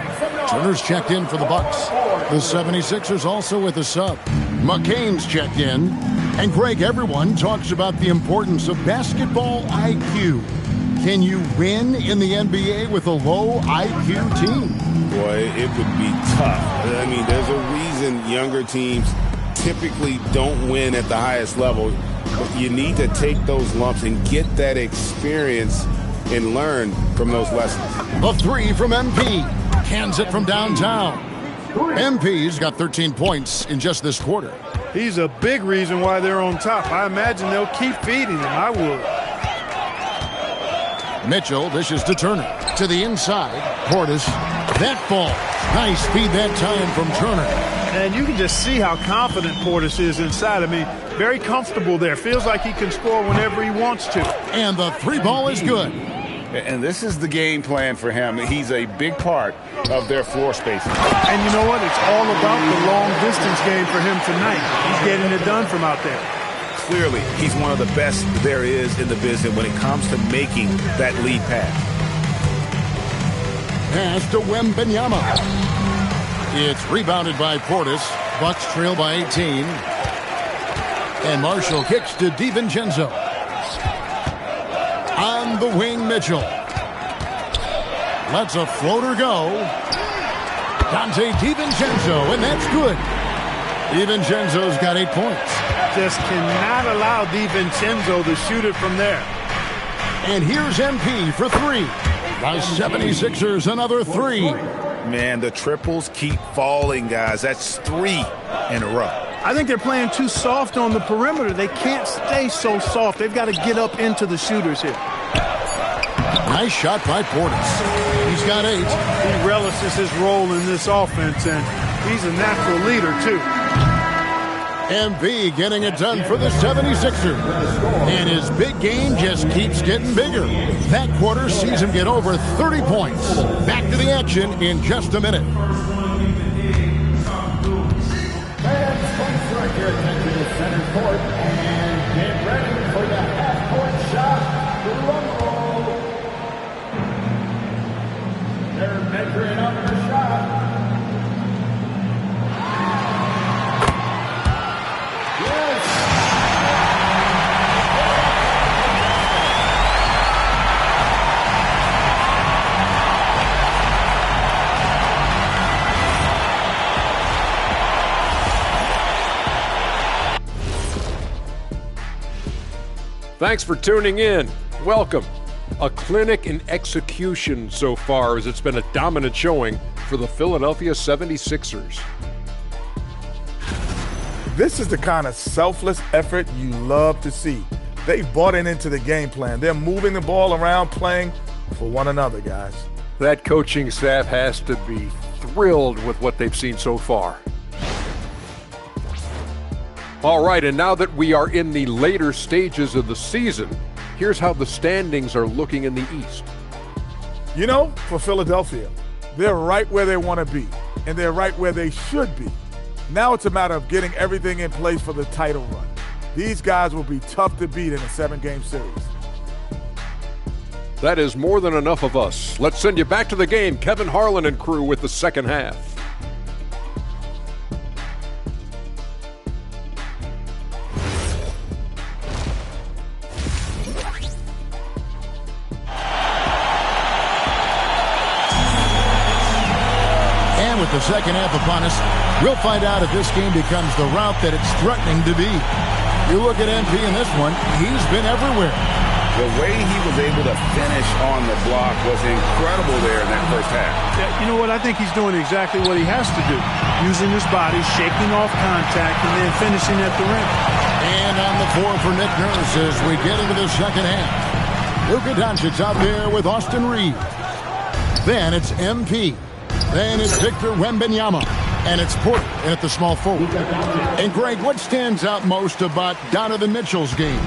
Turner's checked in for the Bucks. The 76ers also with a sub. McCain's checked in. And Greg, everyone talks about the importance of basketball IQ. Can you win in the NBA with a low IQ team? Boy, it would be tough. I mean, there's a reason younger teams typically don't win at the highest level. But you need to take those lumps and get that experience and learn from those lessons. The 3 from MP. Cans it from downtown. MP's got 13 points in just this quarter. He's a big reason why they're on top. I imagine they'll keep feeding him. I would. Mitchell dishes to Turner. To the inside. Portis. That ball. Nice feed that time from Turner. And you can just see how confident Portis is inside. I mean, very comfortable there. Feels like he can score whenever he wants to. And the three ball is good. And this is the game plan for him. He's a big part of their floor spacing. And you know what? It's all about the long distance game for him tonight. He's getting it done from out there. Clearly, he's one of the best there is in the business when it comes to making that lead pass. Pass to Wembanyama. It's rebounded by Portis. Bucks trail by 18. And Marshall kicks to DiVincenzo. On the wing, Mitchell. Lets a floater go. Dante DiVincenzo, and that's good. DiVincenzo's got 8 points. Just cannot allow DiVincenzo to shoot it from there. And here's MP for three. The 76ers, another three. Man, the triples keep falling, guys. That's 3 in a row. I think they're playing too soft on the perimeter. They can't stay so soft. They've got to get up into the shooters here. Nice shot by Portis. He's got 8. He relishes his role in this offense, and he's a natural leader, too. MV getting it done for the 76ers. And his big game just keeps getting bigger. That quarter sees him get over 30 points. Back to the action in just a minute. Direct your attention to center court and get ready for the half-court shot. Drum roll. They're measuring up their shot. Yes. Thanks for tuning in. Welcome. A clinic in execution so far, as it's been a dominant showing for the Philadelphia 76ers. This is the kind of selfless effort you love to see. They bought into the game plan. They're moving the ball around, playing for one another, guys. That coaching staff has to be thrilled with what they've seen so far. All right, and now that we are in the later stages of the season, here's how the standings are looking in the East. You know, for Philadelphia, they're right where they want to be, and they're right where they should be. Now it's a matter of getting everything in place for the title run. These guys will be tough to beat in a 7-game series. That is more than enough of us. Let's send you back to the game. Kevin Harlan and crew with the second half. With the second half upon us, we'll find out if this game becomes the route that it's threatening to be. You look at MP in this one, he's been everywhere. The way he was able to finish on the block was incredible there in that first half. Yeah, you know what? I think he's doing exactly what he has to do. Using his body, shaking off contact, and then finishing at the rim. And on the floor for Nick Nurse as we get into the second half. Luka Doncic's out there with Austin Reeves. Then it's MP. Then it's Victor Wembanyama, and it's Porter at the small forward. And Greg, what stands out most about Donovan Mitchell's game?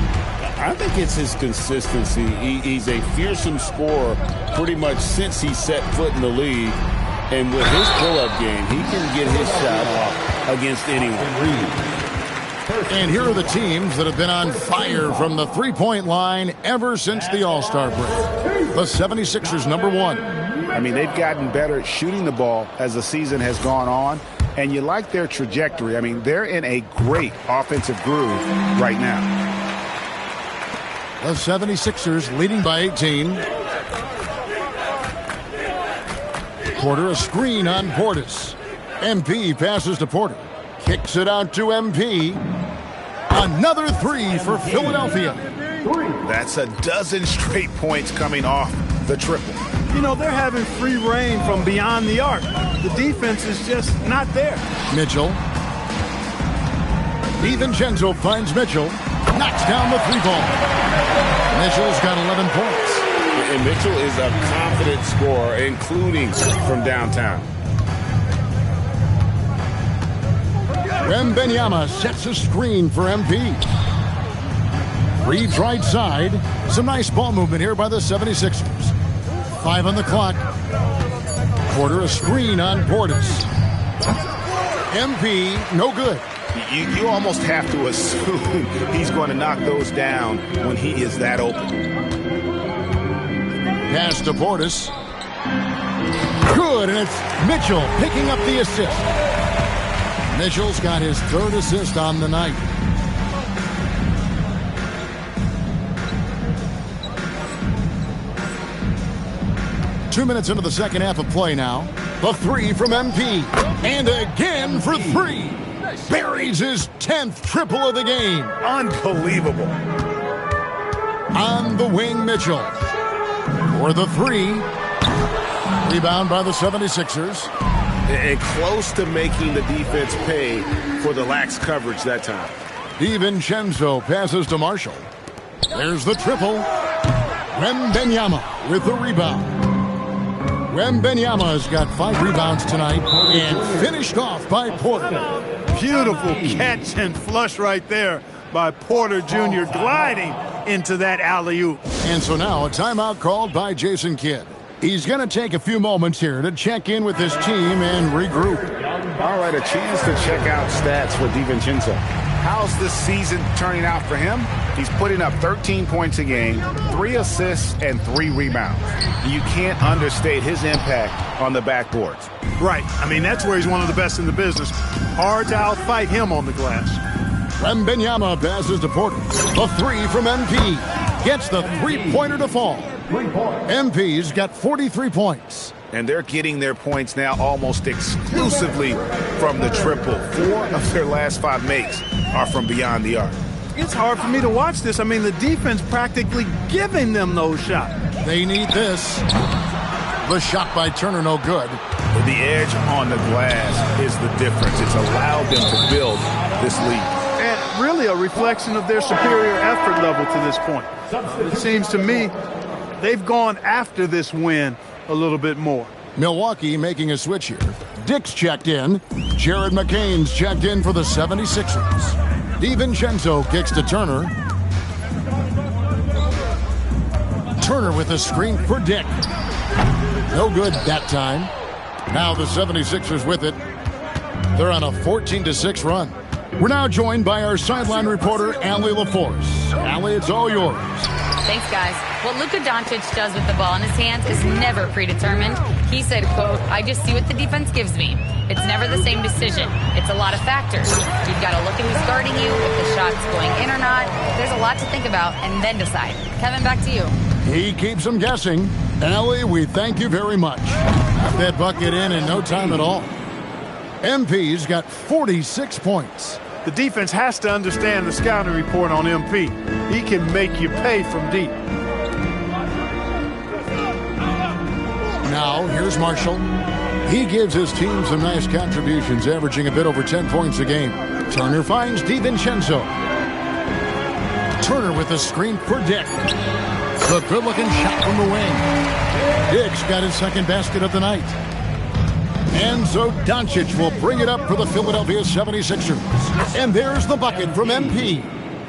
I think it's his consistency. He's a fearsome scorer pretty much since he set foot in the league. And with his pull-up game, he can get his shot off against anyone. And here are the teams that have been on fire from the three-point line ever since the All-Star break. The 76ers, number 1. I mean, they've gotten better at shooting the ball as the season has gone on, and you like their trajectory. I mean, they're in a great offensive groove right now. The 76ers leading by 18. Porter, a screen on Portis. MP passes to Porter. Kicks it out to MP. Another three for Philadelphia. That's a dozen straight points coming off the triple. You know, they're having free reign from beyond the arc. The defense is just not there. Mitchell. DiVincenzo finds Mitchell. Knocks down the three ball. Mitchell's got 11 points. And Mitchell is a confident scorer, including from downtown. Wembanyama sets a screen for MP. Reads right side. Some nice ball movement here by the 76ers. 5 on the clock. Porter a screen on Portis. MP, no good. You almost have to assume he's going to knock those down when he is that open. Pass to Portis. Good, and it's Mitchell picking up the assist. Mitchell's got his third assist on the night. Two minutes into the second half of play now. The three from MP. And again for three. Buries his 10th triple of the game. Unbelievable. On the wing, Mitchell. For the three. Rebound by the 76ers. And close to making the defense pay for the lax coverage that time. DiVincenzo passes to Marshall. There's the triple. Wembanyama with the rebound. Wembanyama's got 5 rebounds tonight and finished off by Porter. Beautiful catch and flush right there by Porter Jr. gliding into that alley-oop. And so now a timeout called by Jason Kidd. He's going to take a few moments here to check in with his team and regroup. All right, a chance to check out stats for DiVincenzo. How's this season turning out for him? He's putting up 13 points a game, 3 assists, and 3 rebounds. You can't understate his impact on the backboards. Right. I mean, that's where he's one of the best in the business. Hard to outfight him on the glass. Wembanyama passes to Porter. The three from MP. Gets the three-pointer to fall. MP's got 43 points. And they're getting their points now almost exclusively from the triple. 4 of their last 5 makes are from beyond the arc. It's hard for me to watch this. I mean, the defense practically giving them those shots. They need this. The shot by Turner, no good. The edge on the glass is the difference. It's allowed them to build this lead. And really a reflection of their superior effort level to this point. It seems to me they've gone after this win a little bit more. Milwaukee making a switch here. Dick's checked in. Jared McCain's checked in for the 76ers. DiVincenzo kicks to Turner. Turner with a screen for Dick. No good that time. Now the 76ers with it. They're on a 14-6 run. We're now joined by our sideline reporter, Allie LaForce. Allie, it's all yours. Thanks, guys. What Luka Doncic does with the ball in his hands is never predetermined. He said, quote, "I just see what the defense gives me. It's never the same decision. It's a lot of factors. You've got to look at who's guarding you, if the shot's going in or not. There's a lot to think about and then decide." Kevin, back to you. He keeps them guessing. Allie, we thank you very much. Got that bucket in no time at all. MP's got 46 points. The defense has to understand the scouting report on MP. He can make you pay from deep. Now, here's Marshall. He gives his team some nice contributions, averaging a bit over 10 points a game. Turner finds DiVincenzo. Turner with a screen for Dick. The good-looking shot from the wing. Dick's got his second basket of the night. And so Doncic will bring it up for the Philadelphia 76ers. And there's the bucket from MP.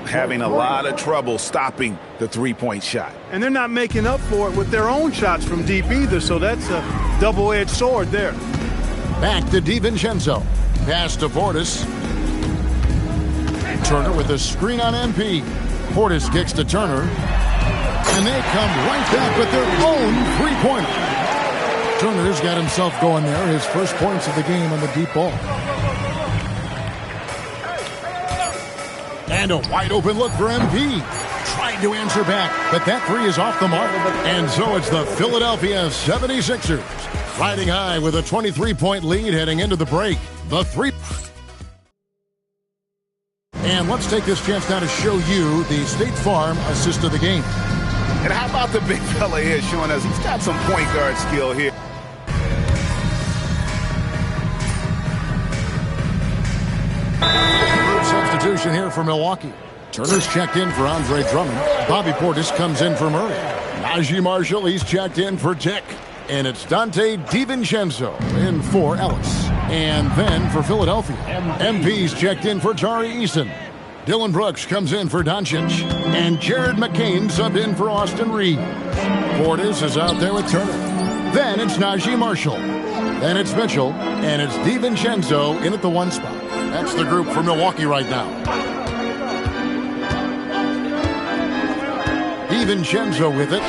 Having a lot of trouble stopping the three-point shot. And they're not making up for it with their own shots from deep either, so that's a double-edged sword there. Back to DiVincenzo. Pass to Portis. Turner with a screen on MP. Portis kicks to Turner. And they come right back with their own three-pointer. Turner's got himself going there, his first points of the game on the deep ball. And a wide open look for MP. Tried to answer back, but that three is off the mark. And so it's the Philadelphia 76ers riding high with a 23-point lead heading into the break. The three. And let's take this chance now to show you the State Farm assist of the game. And how about the big fella here showing us he's got some point guard skill here. Substitution here for Milwaukee. Turner's checked in for Andre Drummond. Bobby Portis comes in for Murray. Najee Marshall, he's checked in for Dick. And it's Dante DiVincenzo in for Ellis. And then for Philadelphia, MP's checked in for Tari Eason. Dylan Brooks comes in for Doncic. And Jared McCain subbed in for Austin Reeves. Portis is out there with Turner. Then it's Najee Marshall. Then it's Mitchell. And it's DiVincenzo in at the 1 spot. That's the group for Milwaukee right now. DiVincenzo with it.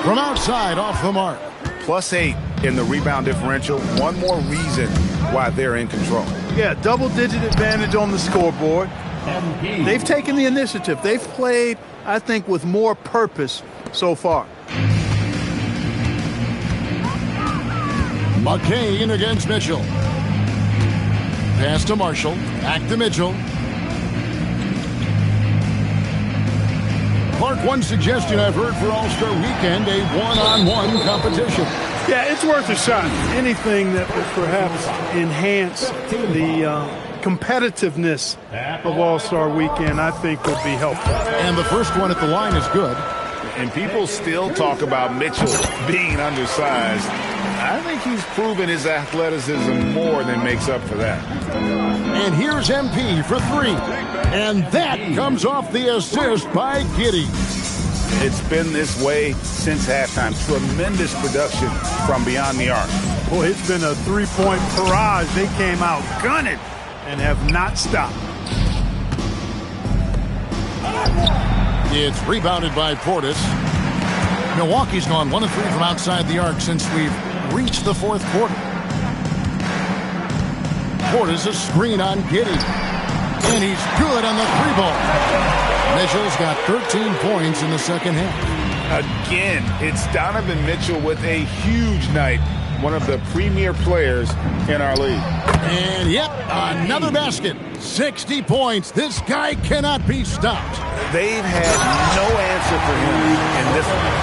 From outside, off the mark. +8 in the rebound differential. One more reason why they're in control. Yeah, double-digit advantage on the scoreboard. They've taken the initiative. They've played, I think, with more purpose so far. McCain against Mitchell. Pass to Marshall. Back to Mitchell. Clark, one suggestion I've heard for All-Star Weekend, a one-on-one competition. Yeah, it's worth a shot. Anything that would perhaps enhance the competitiveness of All-Star Weekend, I think would be helpful. And the first one at the line is good. And people still talk about Mitchell being undersized. I think he's proven his athleticism more than makes up for that. And here's MP for 3. And that comes off the assist by Giddey. It's been this way since halftime. Tremendous production from beyond the arc. Boy, it's been a three-point barrage. They came out gunning and have not stopped. It's rebounded by Portis. Milwaukee's gone 1 of 3 from outside the arc since we've reached the 4th quarter. Portis a screen on Giddey. And he's good on the 3-ball. Mitchell's got 13 points in the second half. Again, it's Donovan Mitchell with a huge night. One of the premier players in our league. And yep, another basket. 60 points. This guy cannot be stopped. They've had no answer for him in this one.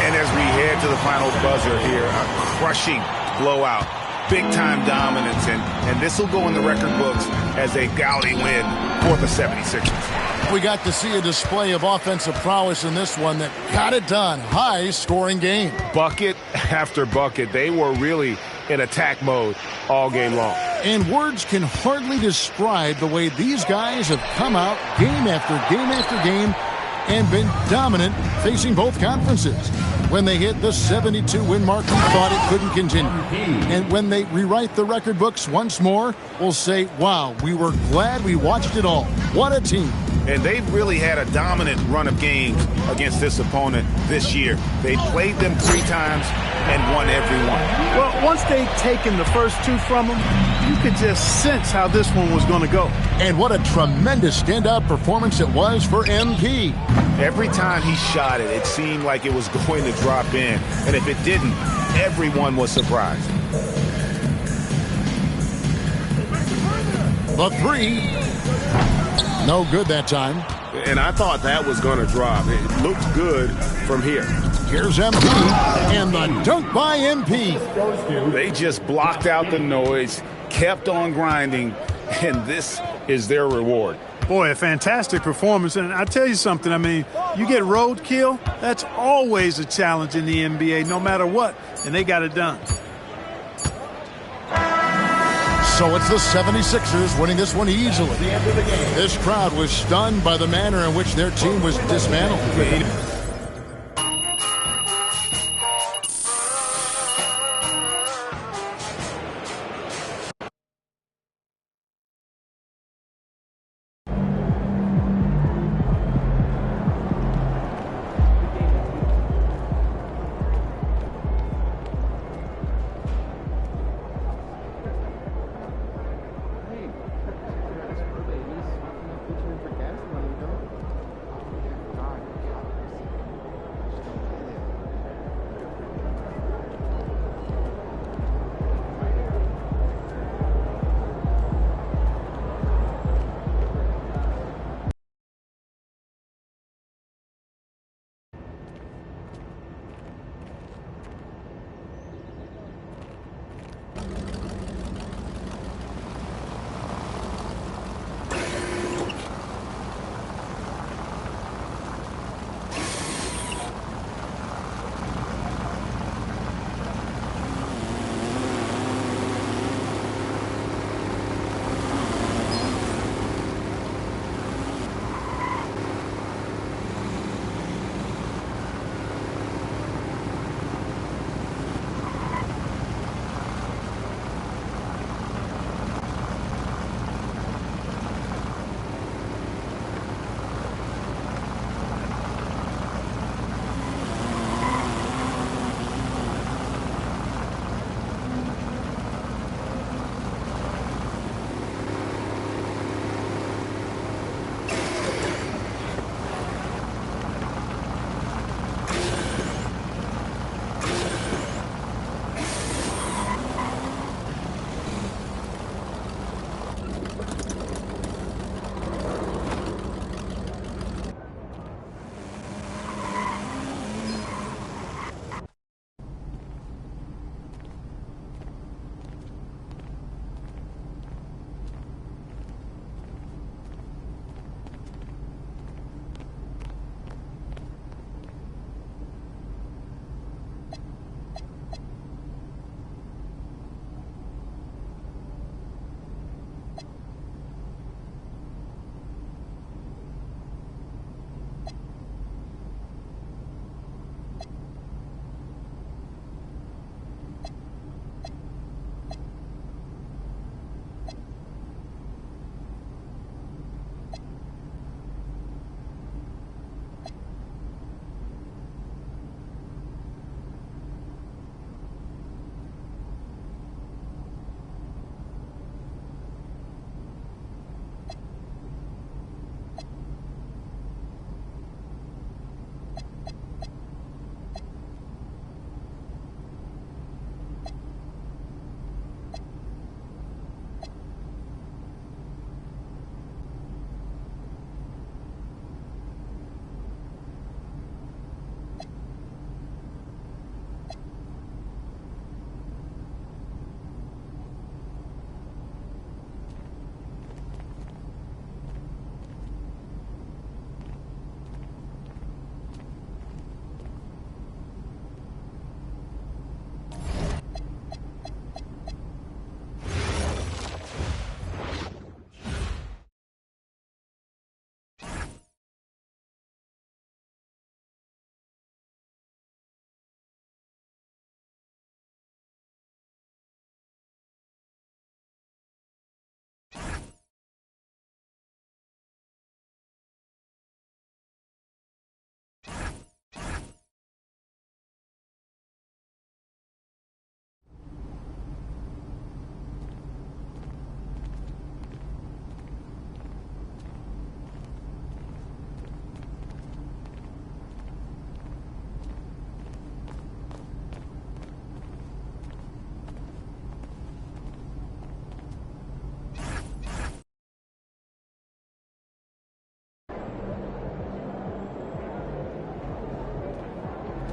And as we head to the final buzzer here, a crushing blowout. Big-time dominance, and this will go in the record books as a gaudy win for the 76ers. We got to see a display of offensive prowess in this one that got it done. High-scoring game. Bucket after bucket. They were really in attack mode all game long. And words can hardly describe the way these guys have come out game after game after game and been dominant facing both conferences. When they hit the 72-win mark, we thought it couldn't continue. And when they rewrite the record books once more, we'll say, wow, we were glad we watched it all. What a team. And they've really had a dominant run of games against this opponent this year. They played them 3 times and won every one. Well, once they'd taken the first 2 from them, you could just sense how this one was going to go. And what a tremendous standout performance it was for MP. Every time he shot it, it seemed like it was going to drop in. And if it didn't, everyone was surprised. The 3. No good that time. And I thought that was going to drop. It looked good from here. Here's MP, and the dunk by MP. They just blocked out the noise, kept on grinding, and this is their reward. Boy, a fantastic performance. And I tell you something, I mean, you get roadkill, that's always a challenge in the NBA, no matter what. And they got it done. So it's the 76ers winning this one easily. This crowd was stunned by the manner in which their team was dismantled.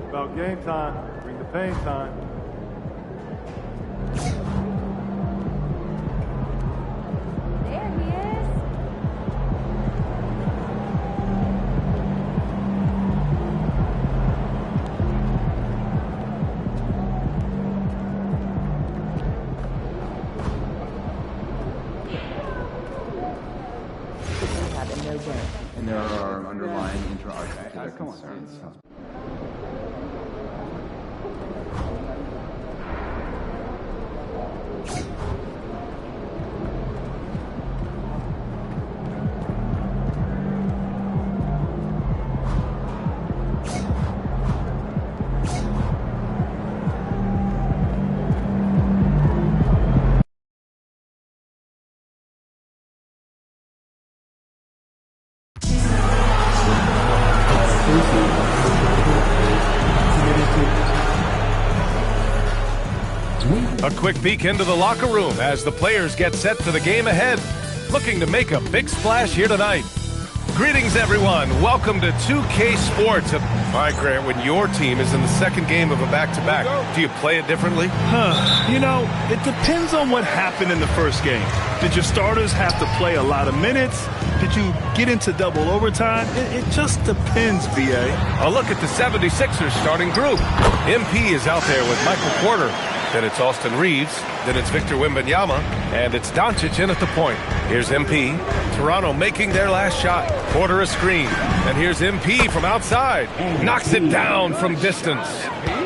About game time. Bring the pain time. There he is. And there are underlying intra-articular concerns. A quick peek into the locker room as the players get set for the game ahead, looking to make a big splash here tonight. Greetings, everyone. Welcome to 2K Sports. All right, Grant, when your team is in the second game of a back-to-back, do you play it differently? You know, it depends on what happened in the first game. Did your starters have to play a lot of minutes? Did you get into double overtime? It just depends, BA. A look at the 76ers starting group. MP is out there with Michael Porter. Then it's Austin Reeves. Then it's Victor Wembanyama. And it's Doncic in at the point. Here's MP. Toronto making their last shot. Porter a screen. And here's MP from outside. Knocks it down from distance.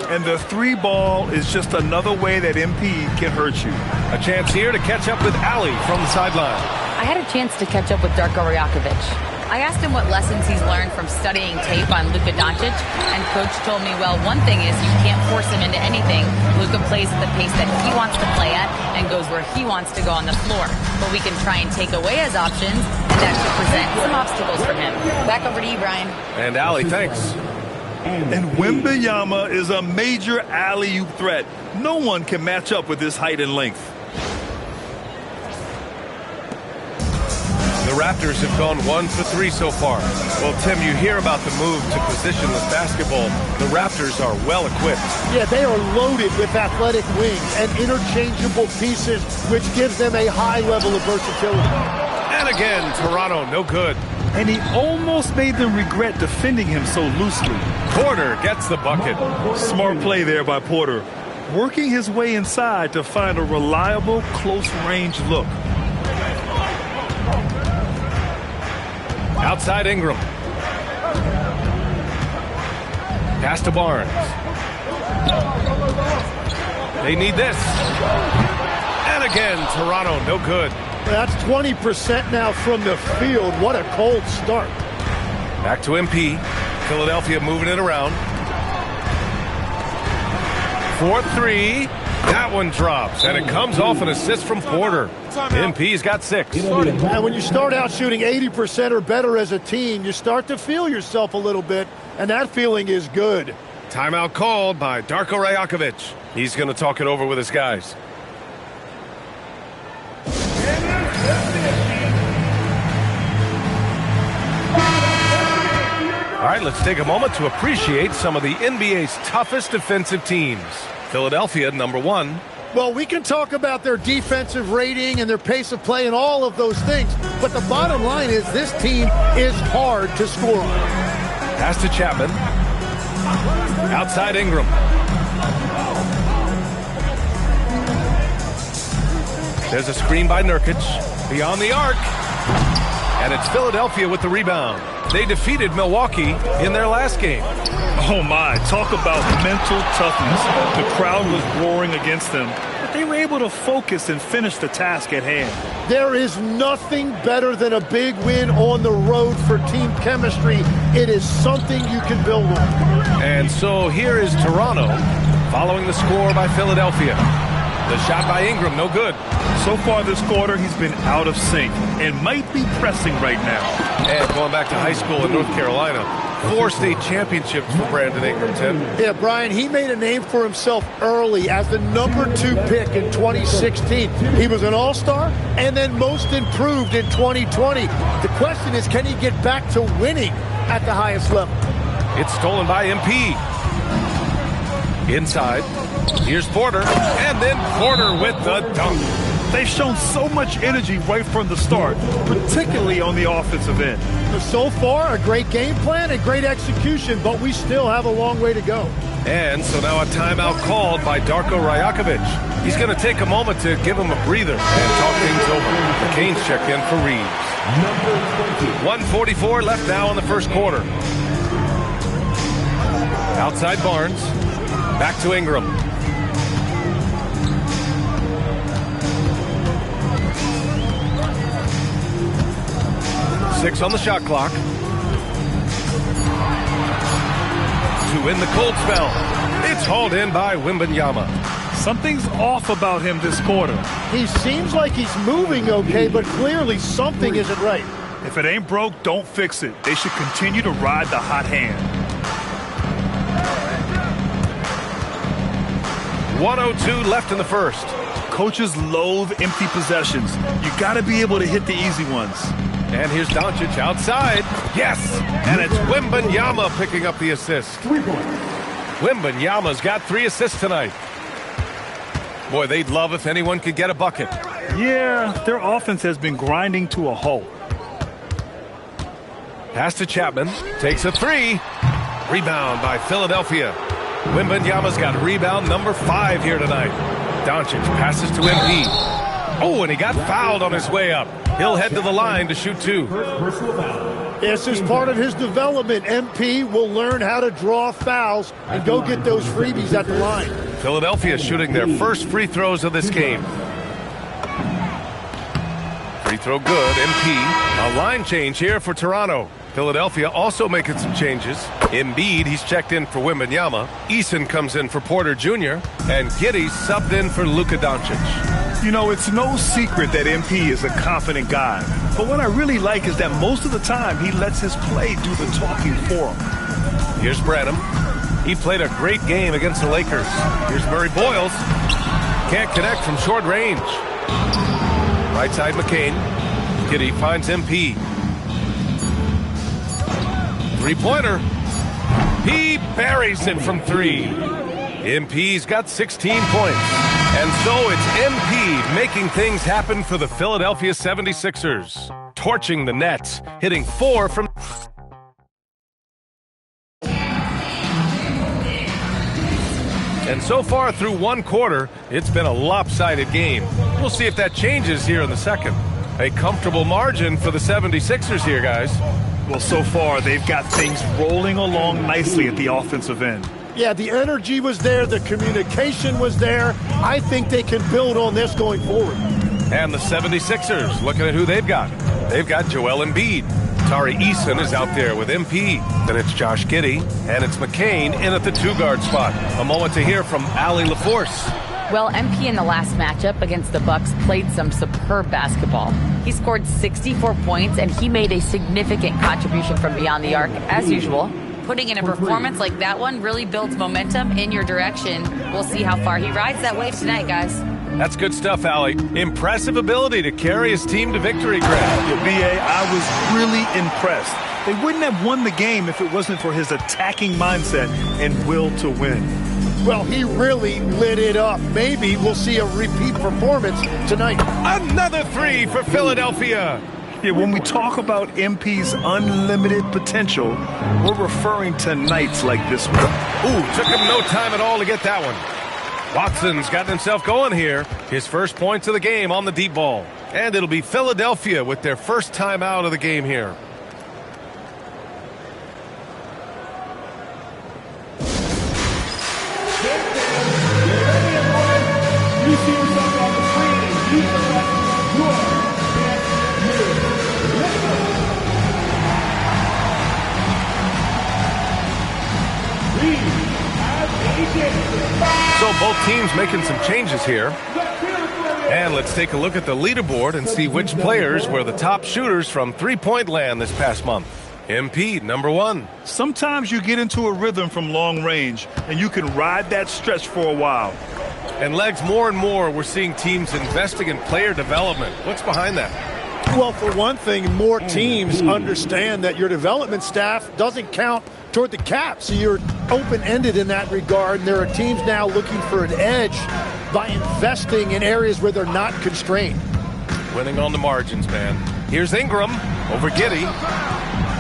And the three ball is just another way that MP can hurt you. A chance here to catch up with Ali from the sideline. I had a chance to catch up with Darko Rajakovic. I asked him what lessons he's learned from studying tape on Luka Doncic, and Coach told me, well, one thing is you can't force him into anything. Luka plays at the pace that he wants to play at and goes where he wants to go on the floor. But we can try and take away his options, and that should present some obstacles for him. Back over to you, Brian. And Ali, thanks. And Wembanyama is a major alley-oop threat. No one can match up with his height and length. The Raptors have gone 1 for 3 so far. Well, Tim, you hear about the move to positionless basketball. The Raptors are well equipped. Yeah, they are loaded with athletic wings and interchangeable pieces, which gives them a high level of versatility. And again, Toronto, no good. And he almost made them regret defending him so loosely. Porter gets the bucket. Smart play there by Porter, working his way inside to find a reliable close-range look. Outside Ingram. Pass to Barnes. They need this. And again, Toronto, no good. That's 20% now from the field. What a cold start. Back to MP. Philadelphia moving it around. 4-3. That one drops, and it comes off an assist from Porter. MP's got 6. And when you start out shooting 80% or better as a team, you start to feel yourself a little bit, and that feeling is good. Timeout called by Darko Rajakovic. He's going to talk it over with his guys. All right, let's take a moment to appreciate some of the NBA's toughest defensive teams. Philadelphia, number 1. Well, we can talk about their defensive rating and their pace of play and all of those things, but the bottom line is this team is hard to score on. Pass to Chapman. Outside Ingram. There's a screen by Nurkic. Beyond the arc. And it's Philadelphia with the rebound. They defeated Milwaukee in their last game. Oh my, talk about mental toughness. The crowd was roaring against them, but they were able to focus and finish the task at hand. There is nothing better than a big win on the road for team chemistry. It is something you can build on. And so here is Toronto following the score by Philadelphia. The shot by Ingram, no good. So far this quarter, he's been out of sync and might be pressing right now. And going back to high school in North Carolina, 4 state championships for Brandon Ingram, Tim. Yeah, Brian, he made a name for himself early as the number 2 pick in 2016. He was an all-star and then most improved in 2020. The question is, can he get back to winning at the highest level? It's stolen by MP. Inside. Here's Porter. And then Porter with the dunk. They've shown so much energy right from the start, particularly on the offensive end. So far, a great game plan and great execution, but we still have a long way to go. And so now a timeout called by Darko Rajakovic. He's going to take a moment to give him a breather and talk things over. McCain's checked in for Reeves. Number 20. 1:44 left now in the first quarter. Outside Barnes. Back to Ingram. Six on the shot clock. To win the cold spell. It's hauled in by Wembanyama. Something's off about him this quarter. He seems like he's moving okay, but clearly something isn't right. If it ain't broke, don't fix it. They should continue to ride the hot hand. 1:02 left in the first. Coaches loathe empty possessions. You got to be able to hit the easy ones. And here's Doncic outside. Yes! And it's Wembanyama picking up the assist. Wembanyama's got 3 assists tonight. Boy, they'd love if anyone could get a bucket. Yeah, their offense has been grinding to a halt. Pass to Chapman. Takes a 3. Rebound by Philadelphia. Wembanyama's got rebound number 5 here tonight. Doncic passes to Embiid. Oh, and he got fouled on his way up. He'll head to the line to shoot 2. This is part of his development. MP will learn how to draw fouls and go get those freebies at the line. Philadelphia shooting their first free throws of this game. Free throw good. MP. A line change here for Toronto. Philadelphia also making some changes. Embiid, he's checked in for Wembanyama. Eason comes in for Porter Jr. And Giddey subbed in for Luka Doncic. You know, it's no secret that MP is a confident guy. But what I really like is that most of the time he lets his play do the talking for him. Here's Branham. He played a great game against the Lakers. Here's Murray Boyles. Can't connect from short range. Right side McCain. Giddey finds MP. Three-pointer. He buries it from 3. MP's got 16 points. And so it's MP making things happen for the Philadelphia 76ers. Torching the Nets, hitting 4 from... And so far through 1 quarter, it's been a lopsided game. We'll see if that changes here in the second. A comfortable margin for the 76ers here, guys. Well, so far, they've got things rolling along nicely at the offensive end. Yeah, the energy was there. The communication was there. I think they can build on this going forward. And the 76ers, looking at who they've got. They've got Joel Embiid. Tari Eason is out there with MP. Then it's Josh Giddey, and it's McCain in at the 2-guard spot. A moment to hear from Allie LaForce. Well, MP in the last matchup against the Bucks played some superb basketball. He scored 64 points, and he made a significant contribution from beyond the arc, as usual. Putting in a performance like that one really builds momentum in your direction. We'll see how far he rides that wave tonight, guys. That's good stuff, Allie. Impressive ability to carry his team to victory, Greg. Yeah, B.A., I was really impressed. They wouldn't have won the game if it wasn't for his attacking mindset and will to win. Well, he really lit it up. Maybe we'll see a repeat performance tonight. Another 3 for Philadelphia. Yeah, when we talk about MP's unlimited potential, we're referring to nights like this one. Ooh, took him no time at all to get that one. Watson's gotten himself going here. His first points of the game on the deep ball. And it'll be Philadelphia with their first time out of the game here. So both teams making some changes here. And let's take a look at the leaderboard and see which players were the top shooters from three-point land this past month. MP, number 1. Sometimes you get into a rhythm from long range, and you can ride that stretch for a while. And Legs, more and more, we're seeing teams investing in player development. What's behind that? Well, for one thing, more teams understand that your development staff doesn't count toward the cap. So you're open-ended in that regard. And there are teams now looking for an edge by investing in areas where they're not constrained. Winning on the margins, man. Here's Ingram over Giddey.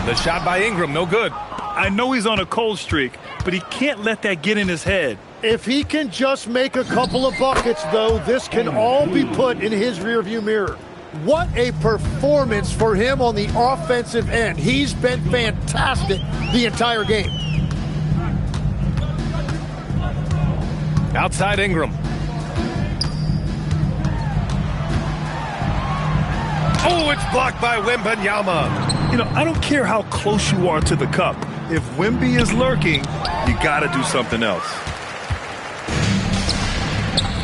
The shot by Ingram, no good. I know he's on a cold streak, but he can't let that get in his head. If he can just make a couple of buckets, though, this can all be put in his rearview mirror. What a performance for him on the offensive end. He's been fantastic the entire game. Outside Ingram. Oh, it's blocked by Wembanyama. You know, I don't care how close you are to the cup. If Wemby is lurking, you got to do something else.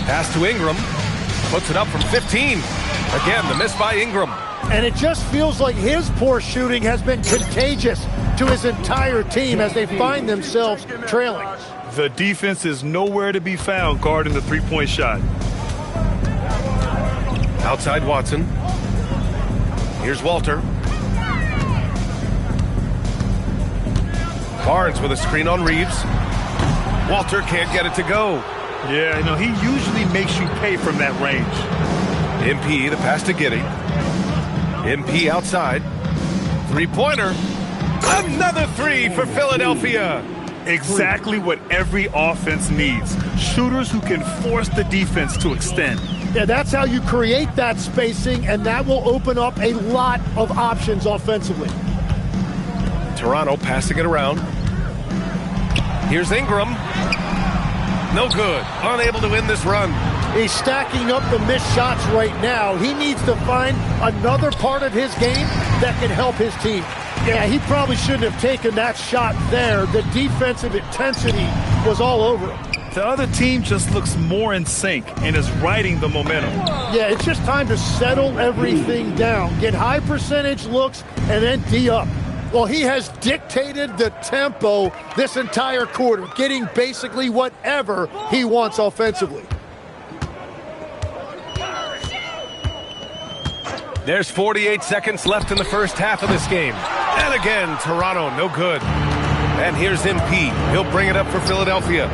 Pass to Ingram. Puts it up from 15. Again, the miss by Ingram. And it just feels like his poor shooting has been contagious to his entire team as they find themselves trailing. The defense is nowhere to be found guarding the three-point shot. Outside Watson. Here's Walter. Barnes with a screen on Reeves. Walter can't get it to go. Yeah, you know, he usually makes you pay from that range. MP, the pass to Giddey. MP outside. Three-pointer. Another three for Philadelphia. Exactly what every offense needs. Shooters who can force the defense to extend. Yeah, that's how you create that spacing, and that will open up a lot of options offensively. Toronto passing it around. Here's Ingram. No good. Unable to win this run. He's stacking up the missed shots right now. He needs to find another part of his game that can help his team. Yeah, he probably shouldn't have taken that shot there. The defensive intensity was all over him. The other team just looks more in sync and is riding the momentum. Yeah, it's just time to settle everything down. Get high percentage looks and then D up. Well, he has dictated the tempo this entire quarter, getting basically whatever he wants offensively. There's 48 seconds left in the first half of this game. And again, Toronto, no good. And here's MP. He'll bring it up for Philadelphia.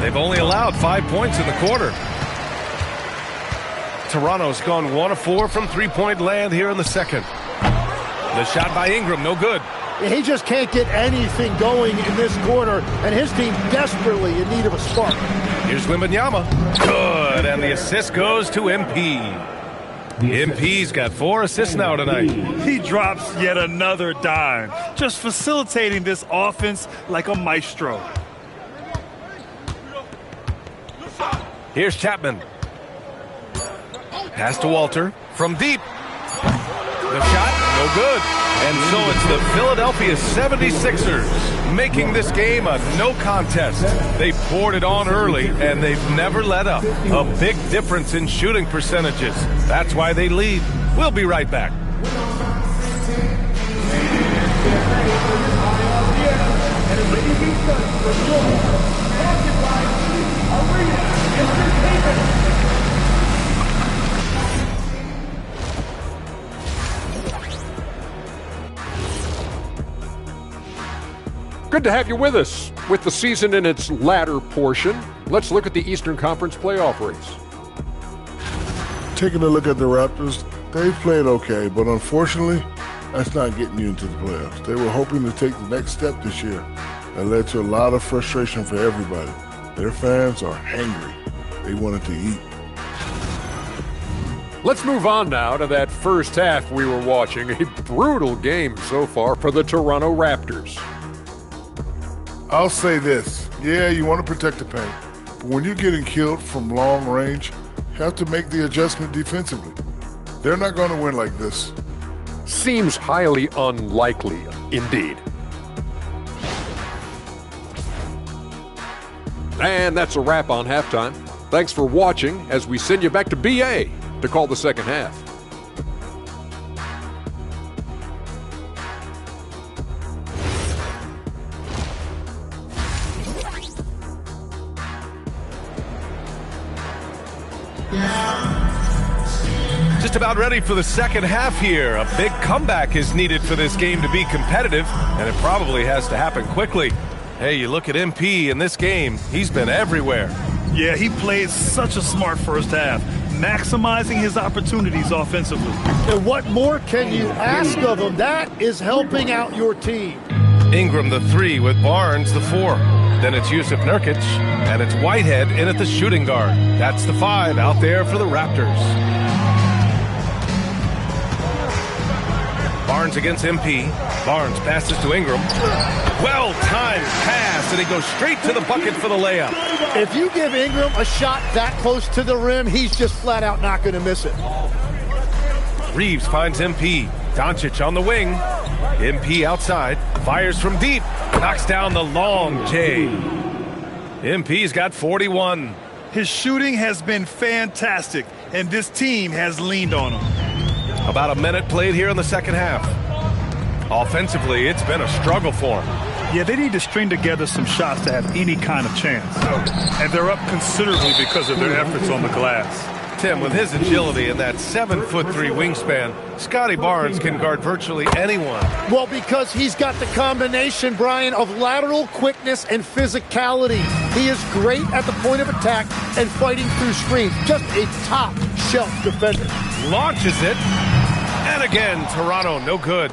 They've only allowed 5 points in the quarter. Toronto's gone 1 of 4 from three-point land here in the second. The shot by Ingram, no good. He just can't get anything going in this quarter, and his team desperately in need of a spark. Here's Wembanyama. Good, and the assist goes to MP. MP's got 4 assists now tonight. He drops yet another dime, just facilitating this offense like a maestro. Here's Chapman. Pass to Walter from deep. The shot, no good. And so it's the Philadelphia 76ers making this game a no contest. They poured it on early, and they've never let up. A big difference in shooting percentages. That's why they lead. We'll be right back. Good to have you with us. With the season in its latter portion, let's look at the Eastern Conference playoff race. Taking a look at the Raptors, they've played okay, but unfortunately, that's not getting you into the playoffs. They were hoping to take the next step this year. That led to a lot of frustration for everybody. Their fans are hangry. They wanted to eat. Let's move on now to that first half we were watching. A brutal game so far for the Toronto Raptors. I'll say this. Yeah, you want to protect the paint. But when you're getting killed from long range, you have to make the adjustment defensively. They're not going to win like this. Seems highly unlikely, indeed. And that's a wrap on halftime. Thanks for watching as we send you back to BA to call the second half. just about ready for the second half here. A big comeback is needed for this game to be competitive, and it probably has to happen quickly. Hey, you look at MP in this game, he's been everywhere. Yeah, he played such a smart first half, maximizing his opportunities offensively. And what more can you ask of him? That is helping out your team. Ingram the 3 with Barnes the 4. Then it's Yusuf Nurkic, and it's Whitehead in at the shooting guard. That's the 5 out there for the Raptors. Barnes against MP. Barnes passes to Ingram. Well-timed pass, and he goes straight to the bucket for the layup. If you give Ingram a shot that close to the rim, he's just flat out not going to miss it. Reeves finds MP. Doncic on the wing. MP outside. Fires from deep. Knocks down the long J. MP's got 41. His shooting has been fantastic, and this team has leaned on him. About a minute played here in the second half. Offensively, it's been a struggle for him. Yeah, they need to string together some shots to have any kind of chance. And they're up considerably because of their efforts on the glass. Tim, with his agility and that 7'3" wingspan, Scotty Barnes can guard virtually anyone. Well, because he's got the combination, Brian, of lateral quickness and physicality. He is great at the point of attack and fighting through screens. Just a top-shelf defender. Launches it. And again, Toronto, no good.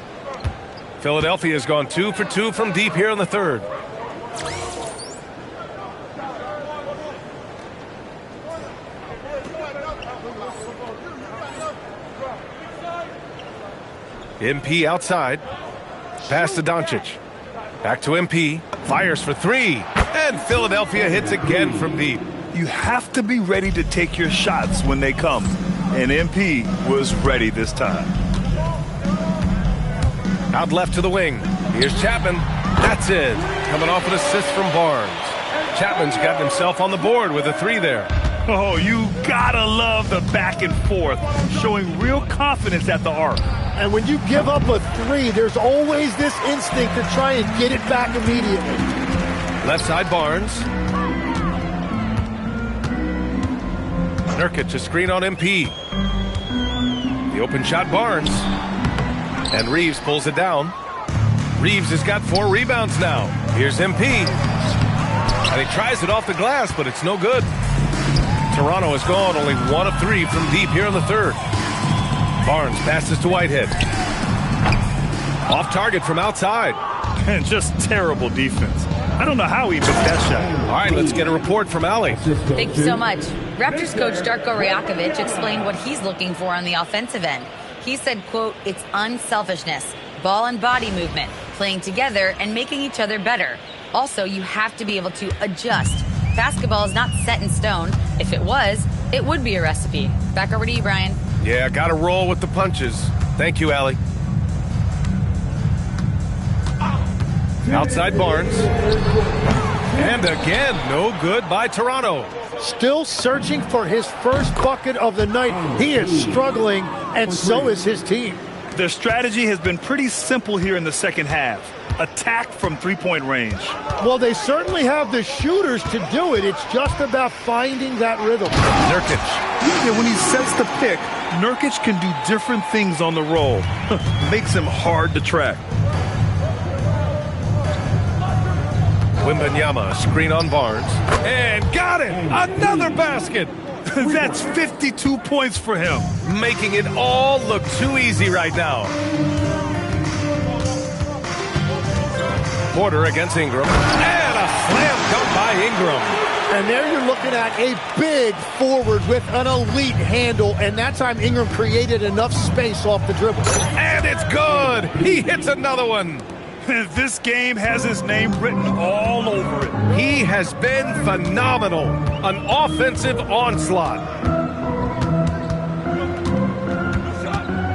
Philadelphia has gone 2 for 2 from deep here in the third. MP outside. Pass to Doncic. Back to MP. Fires for 3. And Philadelphia hits again from deep. You have to be ready to take your shots when they come. And MP was ready this time. Out left to the wing. Here's Chapman. That's in. Coming off an assist from Barnes. Chapman's gotten himself on the board with a 3 there. Oh, you gotta love the back and forth, showing real confidence at the arc. And when you give up a 3, there's always this instinct to try and get it back immediately. Left side Barnes. Nurkic, a screen on MP. The open shot Barnes. And Reeves pulls it down. Reeves has got 4 rebounds now. Here's MP. And he tries it off the glass, but it's no good. Toronto has gone only 1 of 3 from deep here in the third. Barnes passes to Whitehead. Off target from outside. And just terrible defense. I don't know how he missed that shot. All right, let's get a report from Allie. Thank you so much. Raptors coach Darko Rajakovic explained what he's looking for on the offensive end. He said, quote, it's unselfishness, ball and body movement, playing together and making each other better. Also, you have to be able to adjust. Basketball is not set in stone. If it was, it would be a recipe. Back over to you, Brian. Yeah, got to roll with the punches. Thank you, Allie. Outside Barnes. And again, no good by Toronto. Still searching for his first bucket of the night. He is struggling, and so is his team. Their strategy has been pretty simple here in the second half. Attack from three-point range. Well, they certainly have the shooters to do it. It's just about finding that rhythm. Nurkic. Yeah, when he sets the pick, Nurkic can do different things on the roll. Makes him hard to track. Wembanyama, screen on Barnes. And got it! Another basket! That's 52 points for him. Making it all look too easy right now. Porter against Ingram. And a slam dunk by Ingram. And there you're looking at a big forward with an elite handle, and that time Ingram created enough space off the dribble. And it's good! He hits another one. This game has his name written all over it. He has been phenomenal. An offensive onslaught.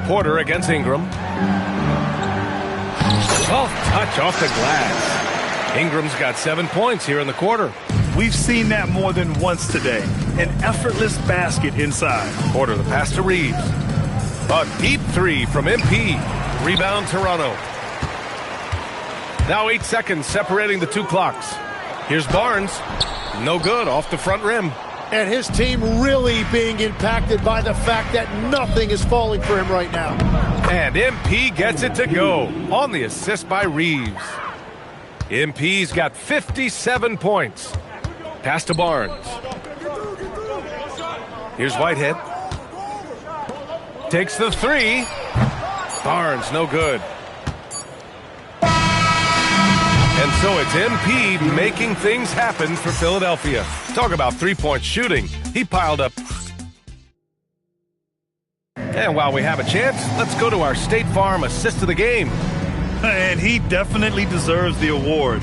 Porter against Ingram. Soft touch off the glass. Ingram's got 7 points here in the quarter. We've seen that more than once today. An effortless basket inside. Porter, the pass to Reeves. A deep 3 from MP. Rebound Toronto. Now 8 seconds separating the two clocks. Here's Barnes. No good, off the front rim. And his team really being impacted by the fact that nothing is falling for him right now. And MP gets it to go on the assist by Reeves. MP's got 57 points. Pass to Barnes. Here's Whitehead. Takes the three. Barnes, no good. And so it's MP making things happen for Philadelphia. Talk about three-point shooting. He piled up. And while we have a chance, let's go to our State Farm assist of the game. And he definitely deserves the award.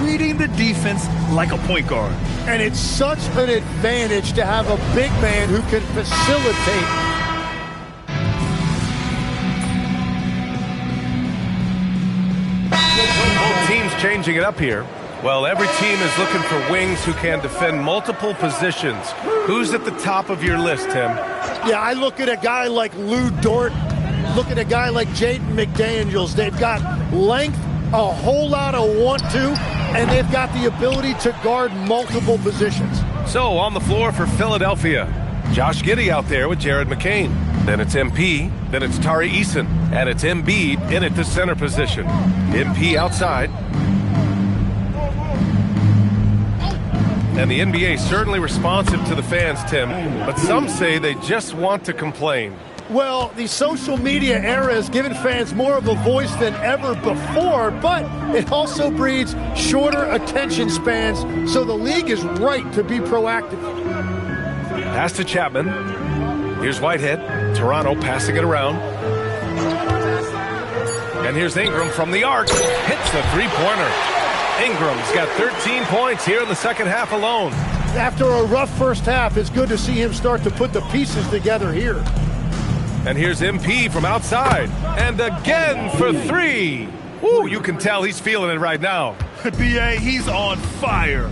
Reading the defense like a point guard. And it's such an advantage to have a big man who can facilitate. Both teams changing it up here. Well, every team is looking for wings who can defend multiple positions. Who's at the top of your list, Tim? Yeah, I look at a guy like Lou Dort, look at a guy like Jaden McDaniels. They've got length, a whole lot of want-to, and they've got the ability to guard multiple positions. So, on the floor for Philadelphia, Josh Giddey out there with Jared McCain. Then it's MP, then it's Tari Eason, and it's Embiid in at the center position. MP outside. And the NBA certainly responsive to the fans, Tim, but some say they just want to complain. Well, the social media era has given fans more of a voice than ever before, but it also breeds shorter attention spans, so the league is right to be proactive. Pass to Chapman. Here's Whitehead. Toronto passing it around. And here's Ingram from the arc. Hits the three-pointer. Ingram's got 13 points here in the second half alone. After a rough first half, it's good to see him start to put the pieces together here. And here's MP from outside. And again for three. Woo, you can tell he's feeling it right now. B.A., he's on fire.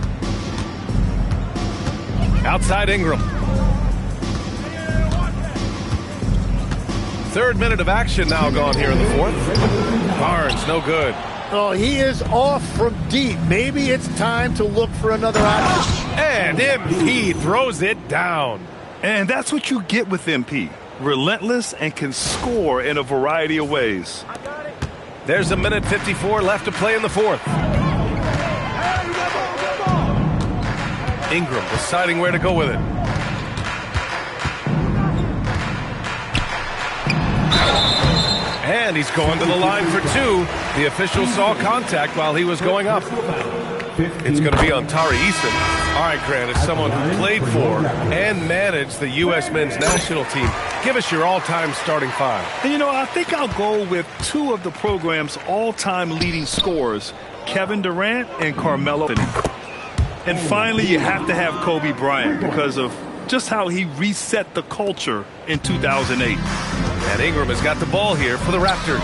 Outside Ingram. Third minute of action now gone here in the fourth. Barnes, no good. Oh, he is off from deep. Maybe it's time to look for another option. And MP throws it down. And that's what you get with MP. Relentless and can score in a variety of ways. There's a minute 54 left to play in the fourth. Ingram deciding where to go with it. And he's going to the line for two. The official saw contact while he was going up. It's going to be on Tari Eason. All right, Grant, as someone who played for and managed the U.S. men's national team, give us your all-time starting five. And, you know, I think I'll go with two of the program's all-time leading scorers, Kevin Durant and Carmelo. And finally, you have to have Kobe Bryant because of just how he reset the culture in 2008. And Ingram has got the ball here for the Raptors.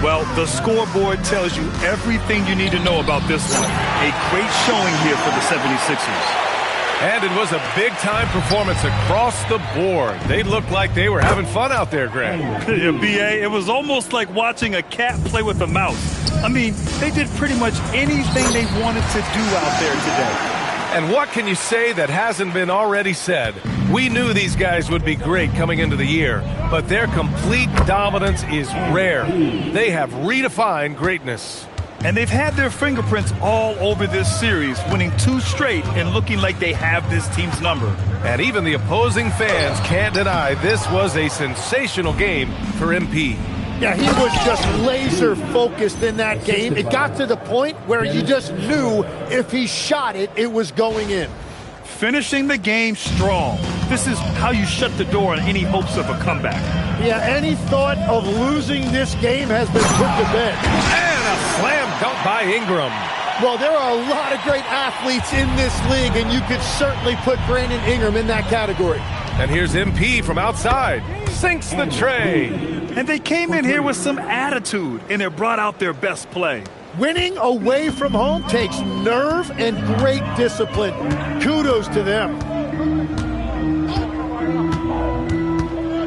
Well, the scoreboard tells you everything you need to know about this one. A great showing here for the 76ers. And it was a big-time performance across the board. They looked like they were having fun out there, Grant. Yeah, B.A., it was almost like watching a cat play with a mouse. I mean, they did pretty much anything they wanted to do out there today. And what can you say that hasn't been already said? We knew these guys would be great coming into the year, but their complete dominance is rare. They have redefined greatness. And they've had their fingerprints all over this series, winning 2 straight and looking like they have this team's number. And even the opposing fans can't deny this was a sensational game for MP. Yeah, he was just laser focused in that game. It got to the point where you just knew if he shot it, it was going in. Finishing the game strong. This is how you shut the door on any hopes of a comeback. Yeah, any thought of losing this game has been put to bed. And a slam dunk by Ingram. Well, there are a lot of great athletes in this league, and you could certainly put Brandon Ingram in that category. And here's MP from outside. Sinks the tray. And they came in here with some attitude, and it brought out their best play. Winning away from home takes nerve and great discipline. Kudos to them.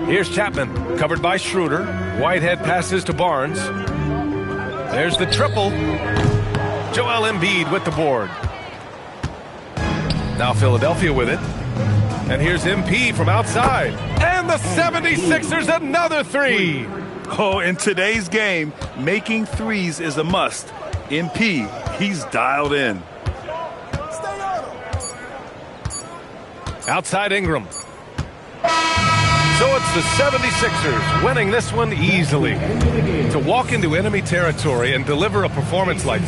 Here's Chapman, covered by Schroeder. Whitehead passes to Barnes. There's the triple. Joel Embiid with the board. Now Philadelphia with it. And here's MP from outside. And the 76ers another three. Oh, in today's game, making threes is a must. MP, he's dialed in. Outside Ingram. So it's the 76ers winning this one easily. To walk into enemy territory and deliver a performance like